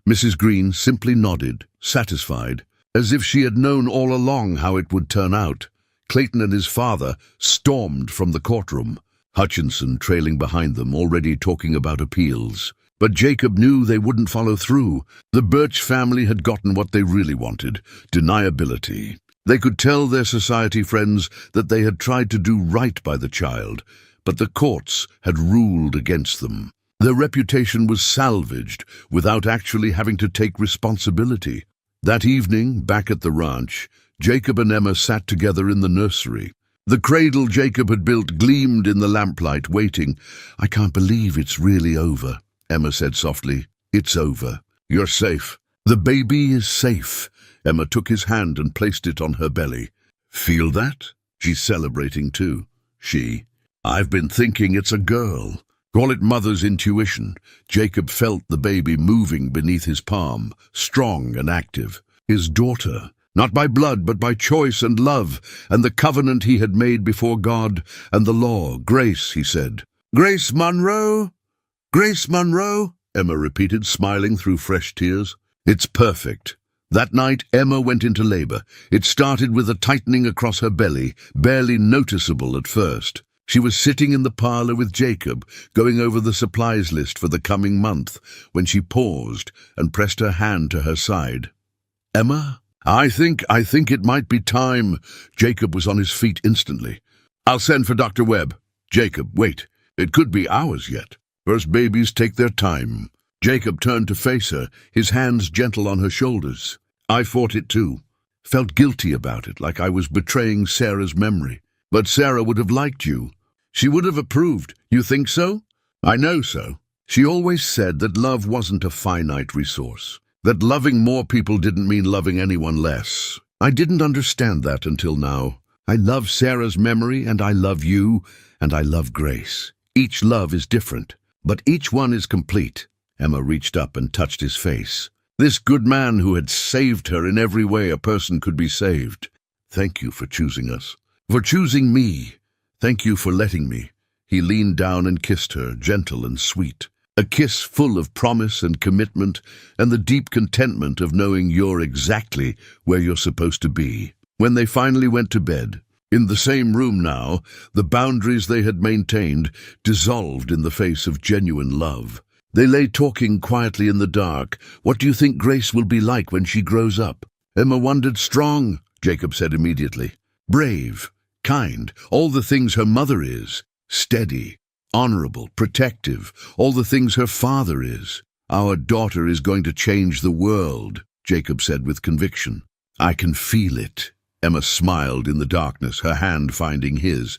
Mrs. Green simply nodded, satisfied, as if she had known all along how it would turn out. Clayton and his father stormed from the courtroom, Hutchinson trailing behind them, already talking about appeals. But Jacob knew they wouldn't follow through. The Birch family had gotten what they really wanted, deniability. They could tell their society friends that they had tried to do right by the child, but the courts had ruled against them. Their reputation was salvaged without actually having to take responsibility. That evening, back at the ranch, Jacob and Emma sat together in the nursery. The cradle Jacob had built gleamed in the lamplight, waiting. I can't believe it's really over, Emma said softly. It's over. You're safe. The baby is safe. Emma took his hand and placed it on her belly. Feel that? She's celebrating too. I've been thinking it's a girl. Call it mother's intuition. Jacob felt the baby moving beneath his palm, strong and active. His daughter. Not by blood, but by choice and love, and the covenant he had made before God and the law. Grace, he said. Grace Monroe? Grace Monroe? Emma repeated, smiling through fresh tears. It's perfect. That night, Emma went into labor. It started with a tightening across her belly, barely noticeable at first. She was sitting in the parlor with Jacob, going over the supplies list for the coming month, when she paused and pressed her hand to her side. Emma? I think it might be time. Jacob was on his feet instantly. I'll send for Dr. Webb. Jacob, wait. It could be hours yet. First babies take their time. Jacob turned to face her, his hands gentle on her shoulders. I fought it too. Felt guilty about it, like I was betraying Sarah's memory. But Sarah would have liked you. She would have approved. You think so? I know so. She always said that love wasn't a finite resource, that loving more people didn't mean loving anyone less. I didn't understand that until now. I love Sarah's memory, and I love you, and I love Grace. Each love is different, but each one is complete. Emma reached up and touched his face. This good man who had saved her in every way a person could be saved. Thank you for choosing us. For choosing me. Thank you for letting me. He leaned down and kissed her, gentle and sweet. A kiss full of promise and commitment and the deep contentment of knowing you're exactly where you're supposed to be. When they finally went to bed, in the same room now, the boundaries they had maintained dissolved in the face of genuine love. They lay talking quietly in the dark. What do you think Grace will be like when she grows up? Emma wondered. Strong, Jacob said immediately. Brave, kind, all the things her mother is. Steady, honorable, protective, all the things her father is. Our daughter is going to change the world, Jacob said with conviction. I can feel it. Emma smiled in the darkness, her hand finding his.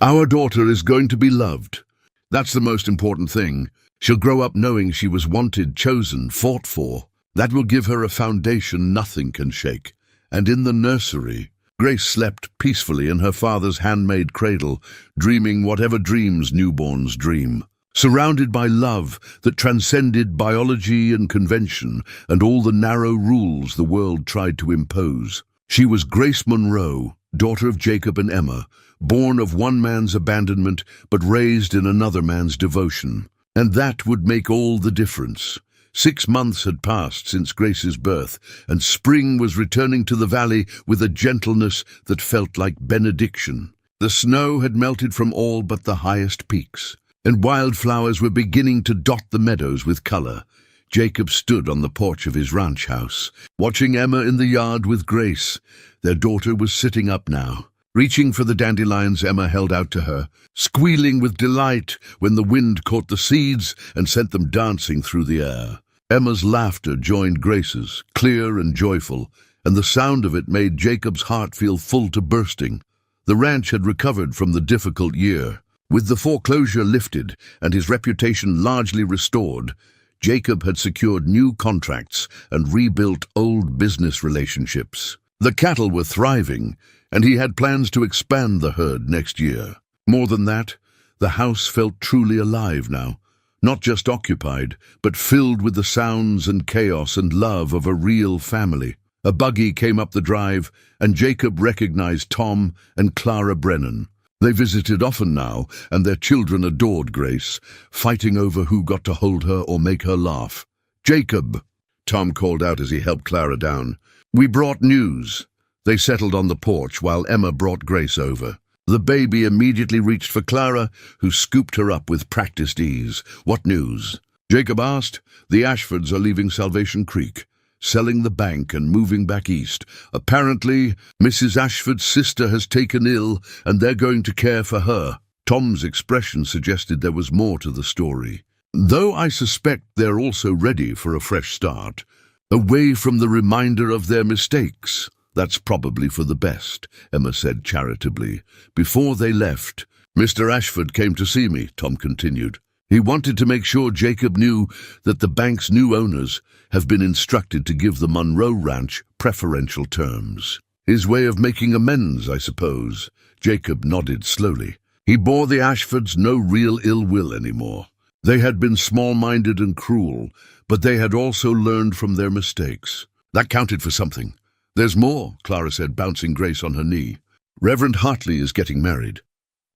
Our daughter is going to be loved. That's the most important thing. She'll grow up knowing she was wanted, chosen, fought for. That will give her a foundation nothing can shake. And in the nursery, Grace slept peacefully in her father's handmade cradle, dreaming whatever dreams newborns dream. Surrounded by love that transcended biology and convention and all the narrow rules the world tried to impose. She was Grace Monroe, daughter of Jacob and Emma, born of one man's abandonment but raised in another man's devotion. And that would make all the difference. 6 months had passed since Grace's birth, and spring was returning to the valley with a gentleness that felt like benediction. The snow had melted from all but the highest peaks, and wildflowers were beginning to dot the meadows with color. Jacob stood on the porch of his ranch house, watching Emma in the yard with Grace. Their daughter was sitting up now. Reaching for the dandelions Emma held out to her, squealing with delight when the wind caught the seeds and sent them dancing through the air. Emma's laughter joined Grace's, clear and joyful, and the sound of it made Jacob's heart feel full to bursting. The ranch had recovered from the difficult year. With the foreclosure lifted and his reputation largely restored, Jacob had secured new contracts and rebuilt old business relationships. The cattle were thriving, and he had plans to expand the herd next year. More than that, the house felt truly alive now, not just occupied, but filled with the sounds and chaos and love of a real family. A buggy came up the drive, and Jacob recognized Tom and Clara Brennan. They visited often now, and their children adored Grace, fighting over who got to hold her or make her laugh. "Jacob," Tom called out as he helped Clara down. "We brought news." They settled on the porch while Emma brought Grace over. The baby immediately reached for Clara, who scooped her up with practiced ease. "What news?" Jacob asked. "The Ashfords are leaving Salvation Creek, selling the bank and moving back east. Apparently, Mrs. Ashford's sister has taken ill, and they're going to care for her." Tom's expression suggested there was more to the story. "Though I suspect they're also ready for a fresh start, away from the reminder of their mistakes." "That's probably for the best," Emma said charitably. "Before they left, Mr. Ashford came to see me," Tom continued. "He wanted to make sure Jacob knew that the bank's new owners have been instructed to give the Monroe Ranch preferential terms. His way of making amends, I suppose." Jacob nodded slowly. He bore the Ashfords no real ill will anymore. They had been small-minded and cruel, but they had also learned from their mistakes. That counted for something. "There's more," Clara said, bouncing Grace on her knee. "Reverend Hartley is getting married.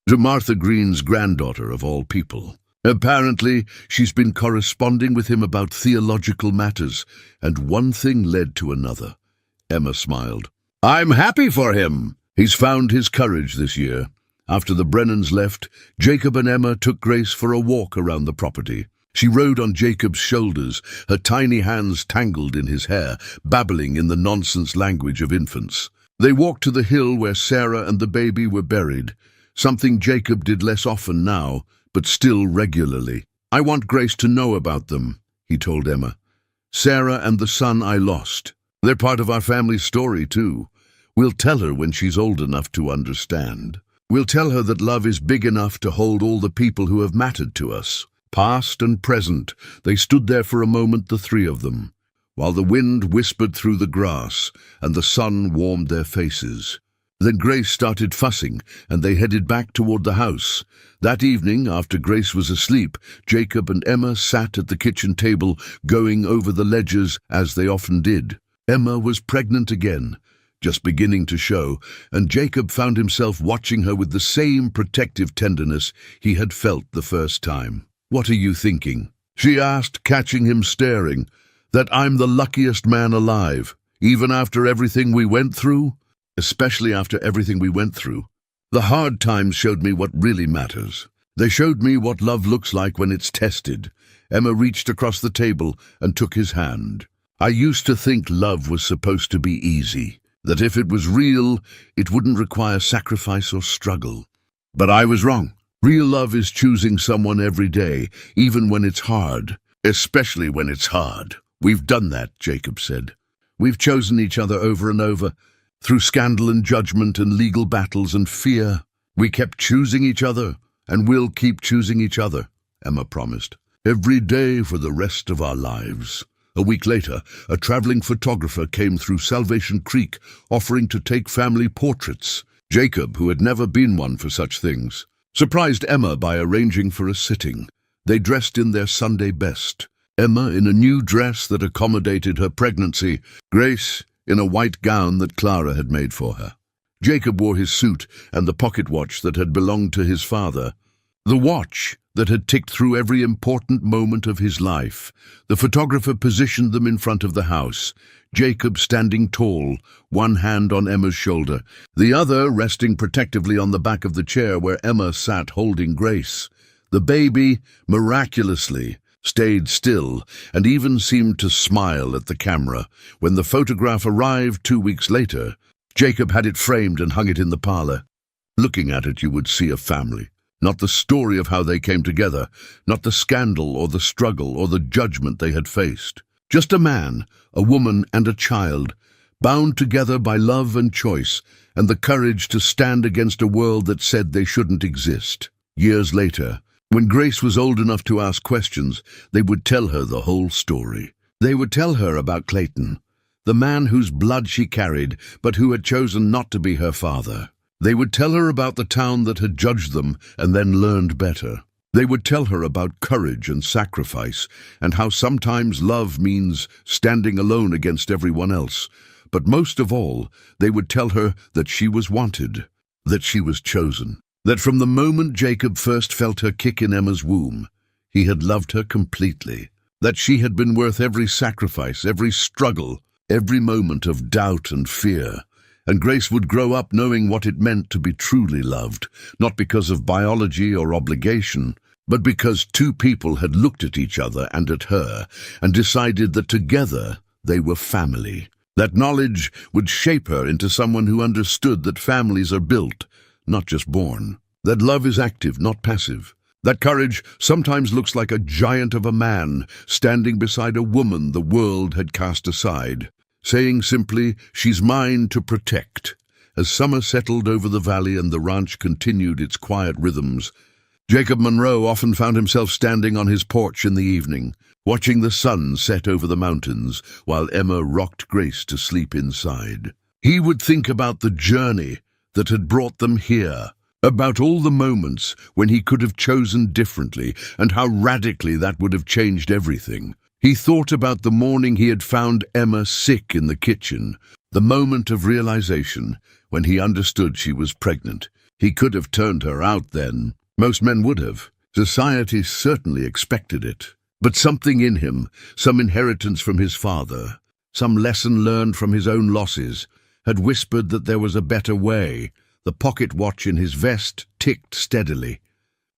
To Martha Green's granddaughter, of all people. Apparently, she's been corresponding with him about theological matters, and one thing led to another." Emma smiled. "I'm happy for him. He's found his courage this year." After the Brennans left, Jacob and Emma took Grace for a walk around the property. She rode on Jacob's shoulders, her tiny hands tangled in his hair, babbling in the nonsense language of infants. They walked to the hill where Sarah and the baby were buried. something Jacob did less often now, but still regularly. "I want Grace to know about them," he told Emma. "Sarah and the son I lost. They're part of our family story, too. We'll tell her when she's old enough to understand. We'll tell her that love is big enough to hold all the people who have mattered to us." Past and present, they stood there for a moment, the three of them, while the wind whispered through the grass and the sun warmed their faces. Then Grace started fussing, and they headed back toward the house. That evening, after Grace was asleep, Jacob and Emma sat at the kitchen table, going over the ledgers as they often did. Emma was pregnant again, just beginning to show, and Jacob found himself watching her with the same protective tenderness he had felt the first time. "What are you thinking?" she asked, catching him staring. "That I'm the luckiest man alive, even after everything we went through?" "Especially after everything we went through. The hard times showed me what really matters. They showed me what love looks like when it's tested." Emma reached across the table and took his hand. "I used to think love was supposed to be easy, that if it was real, it wouldn't require sacrifice or struggle. But I was wrong. Real love is choosing someone every day, even when it's hard, especially when it's hard." "We've done that," Jacob said. "We've chosen each other over and over, through scandal and judgment and legal battles and fear. We kept choosing each other, and we'll keep choosing each other," Emma promised. "Every day for the rest of our lives." A week later, a traveling photographer came through Salvation Creek, offering to take family portraits. Jacob, who had never been one for such things, surprised Emma by arranging for a sitting. They dressed in their Sunday best. Emma in a new dress that accommodated her pregnancy, Grace in a white gown that Clara had made for her. Jacob wore his suit and the pocket watch that had belonged to his father, the watch that had ticked through every important moment of his life. The photographer positioned them in front of the house, Jacob standing tall, one hand on Emma's shoulder, the other resting protectively on the back of the chair where Emma sat holding Grace. The baby, miraculously, stayed still and even seemed to smile at the camera. When the photograph arrived 2 weeks later, Jacob had it framed and hung it in the parlor. Looking at it, you would see a family. Not the story of how they came together, not the scandal or the struggle or the judgment they had faced. Just a man, a woman, and a child, bound together by love and choice, and the courage to stand against a world that said they shouldn't exist. Years later, when Grace was old enough to ask questions, they would tell her the whole story. They would tell her about Clayton, the man whose blood she carried, but who had chosen not to be her father. They would tell her about the town that had judged them and then learned better. They would tell her about courage and sacrifice, and how sometimes love means standing alone against everyone else. But most of all, they would tell her that she was wanted, that she was chosen, that from the moment Jacob first felt her kick in Emma's womb, he had loved her completely, that she had been worth every sacrifice, every struggle, every moment of doubt and fear. And Grace would grow up knowing what it meant to be truly loved, not because of biology or obligation, but because two people had looked at each other and at her and decided that together they were family. That knowledge would shape her into someone who understood that families are built, not just born. That love is active, not passive. That courage sometimes looks like a giant of a man standing beside a woman the world had cast aside, saying simply, "She's mine to protect." As summer settled over the valley and the ranch continued its quiet rhythms, Jacob Monroe often found himself standing on his porch in the evening, watching the sun set over the mountains while Emma rocked Grace to sleep inside. He would think about the journey that had brought them here, about all the moments when he could have chosen differently and how radically that would have changed everything. He thought about the morning he had found Emma sick in the kitchen, the moment of realization when he understood she was pregnant. He could have turned her out then. Most men would have. Society certainly expected it. But something in him, some inheritance from his father, some lesson learned from his own losses, had whispered that there was a better way. The pocket watch in his vest ticked steadily,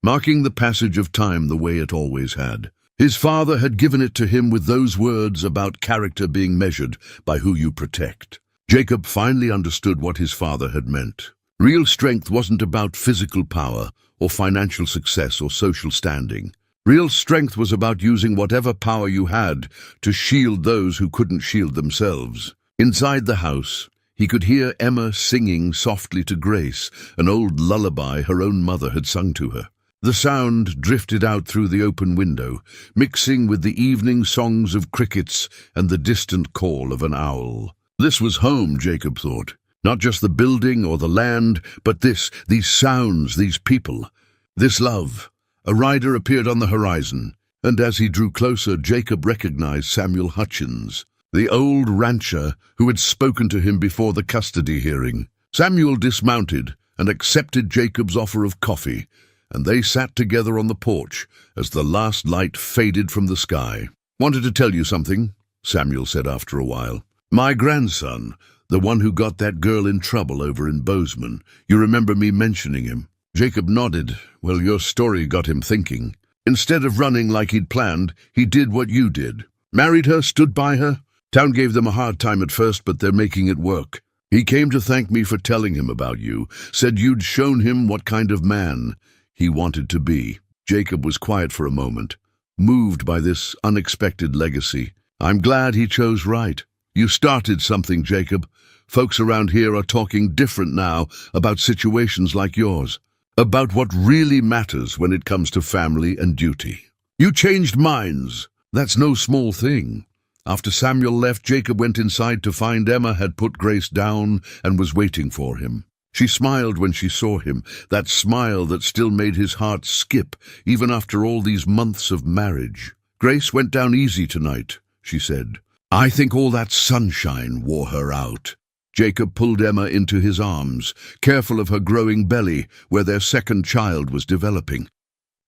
marking the passage of time the way it always had. His father had given it to him with those words about character being measured by who you protect. Jacob finally understood what his father had meant. Real strength wasn't about physical power or financial success or social standing. Real strength was about using whatever power you had to shield those who couldn't shield themselves. Inside the house, he could hear Emma singing softly to Grace, an old lullaby her own mother had sung to her. The sound drifted out through the open window, mixing with the evening songs of crickets and the distant call of an owl. This was home, Jacob thought. Not just the building or the land, but these sounds, these people, this love. A rider appeared on the horizon, and as he drew closer, Jacob recognized Samuel Hutchins, the old rancher who had spoken to him before the custody hearing. Samuel dismounted and accepted Jacob's offer of coffee, and they sat together on the porch as the last light faded from the sky. "Wanted to tell you something," Samuel said after a while. "My grandson, the one who got that girl in trouble over in Bozeman. You remember me mentioning him?" Jacob nodded. "Well, your story got him thinking. Instead of running like he'd planned, he did what you did. Married her, stood by her. Town gave them a hard time at first, but they're making it work. He came to thank me for telling him about you, said you'd shown him what kind of man he wanted to be." Jacob was quiet for a moment, moved by this unexpected legacy. "I'm glad he chose right. You started something, Jacob. Folks around here are talking different now about situations like yours, about what really matters when it comes to family and duty. You changed minds. That's no small thing." After Samuel left, Jacob went inside to find Emma had put Grace down and was waiting for him. She smiled when she saw him, that smile that still made his heart skip, even after all these months of marriage. "Grace went down easy tonight," she said. "I think all that sunshine wore her out." Jacob pulled Emma into his arms, careful of her growing belly where their second child was developing.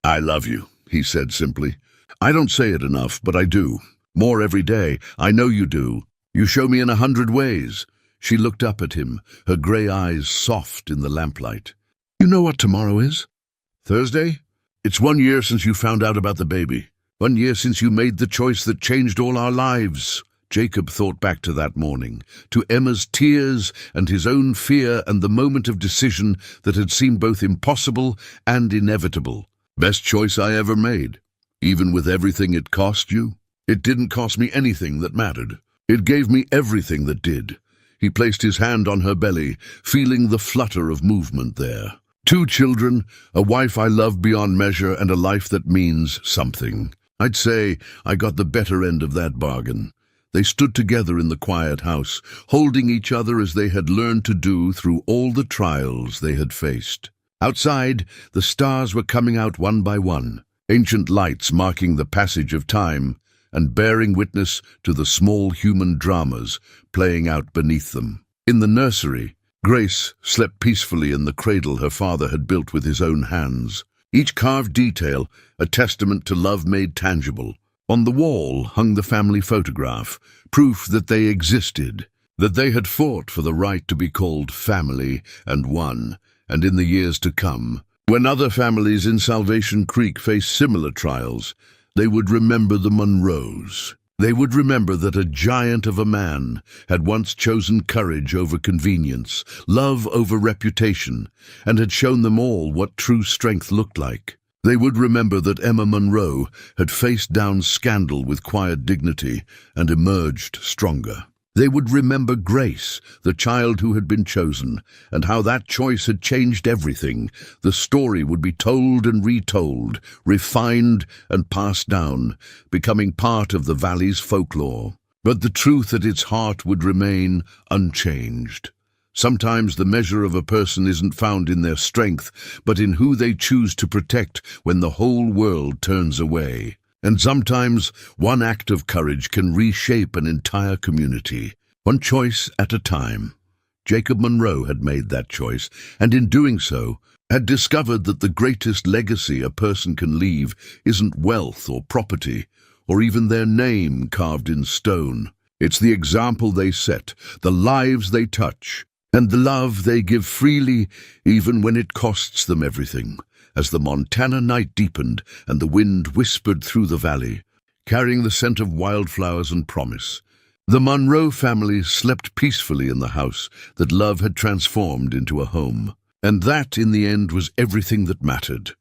"I love you," he said simply. "I don't say it enough, but I do. More every day. I know you do. You show me in 100 ways." She looked up at him, her grey eyes soft in the lamplight. "You know what tomorrow is? Thursday? It's 1 year since you found out about the baby. 1 year since you made the choice that changed all our lives." Jacob thought back to that morning, to Emma's tears and his own fear and the moment of decision that had seemed both impossible and inevitable. "Best choice I ever made. Even with everything it cost you? It didn't cost me anything that mattered. It gave me everything that did." He placed his hand on her belly, feeling the flutter of movement there. "2 children, a wife I love beyond measure, and a life that means something. I'd say I got the better end of that bargain." They stood together in the quiet house, holding each other as they had learned to do through all the trials they had faced. Outside, the stars were coming out one by one, ancient lights marking the passage of time and bearing witness to the small human dramas playing out beneath them. In the nursery, Grace slept peacefully in the cradle her father had built with his own hands, each carved detail a testament to love made tangible. On the wall hung the family photograph, proof that they existed, that they had fought for the right to be called family and won, and in the years to come, when other families in Salvation Creek faced similar trials, they would remember the Monroes. They would remember that a giant of a man had once chosen courage over convenience, love over reputation, and had shown them all what true strength looked like. They would remember that Emma Monroe had faced down scandal with quiet dignity and emerged stronger. They would remember Grace, the child who had been chosen, and how that choice had changed everything. The story would be told and retold, refined and passed down, becoming part of the valley's folklore. But the truth at its heart would remain unchanged. Sometimes the measure of a person isn't found in their strength, but in who they choose to protect when the whole world turns away. And sometimes one act of courage can reshape an entire community, one choice at a time. Jacob Monroe had made that choice, and in doing so, had discovered that the greatest legacy a person can leave isn't wealth or property, or even their name carved in stone. It's the example they set, the lives they touch, and the love they give freely, even when it costs them everything. As the Montana night deepened and the wind whispered through the valley, carrying the scent of wildflowers and promise, the Monroe family slept peacefully in the house that love had transformed into a home. And that, in the end, was everything that mattered.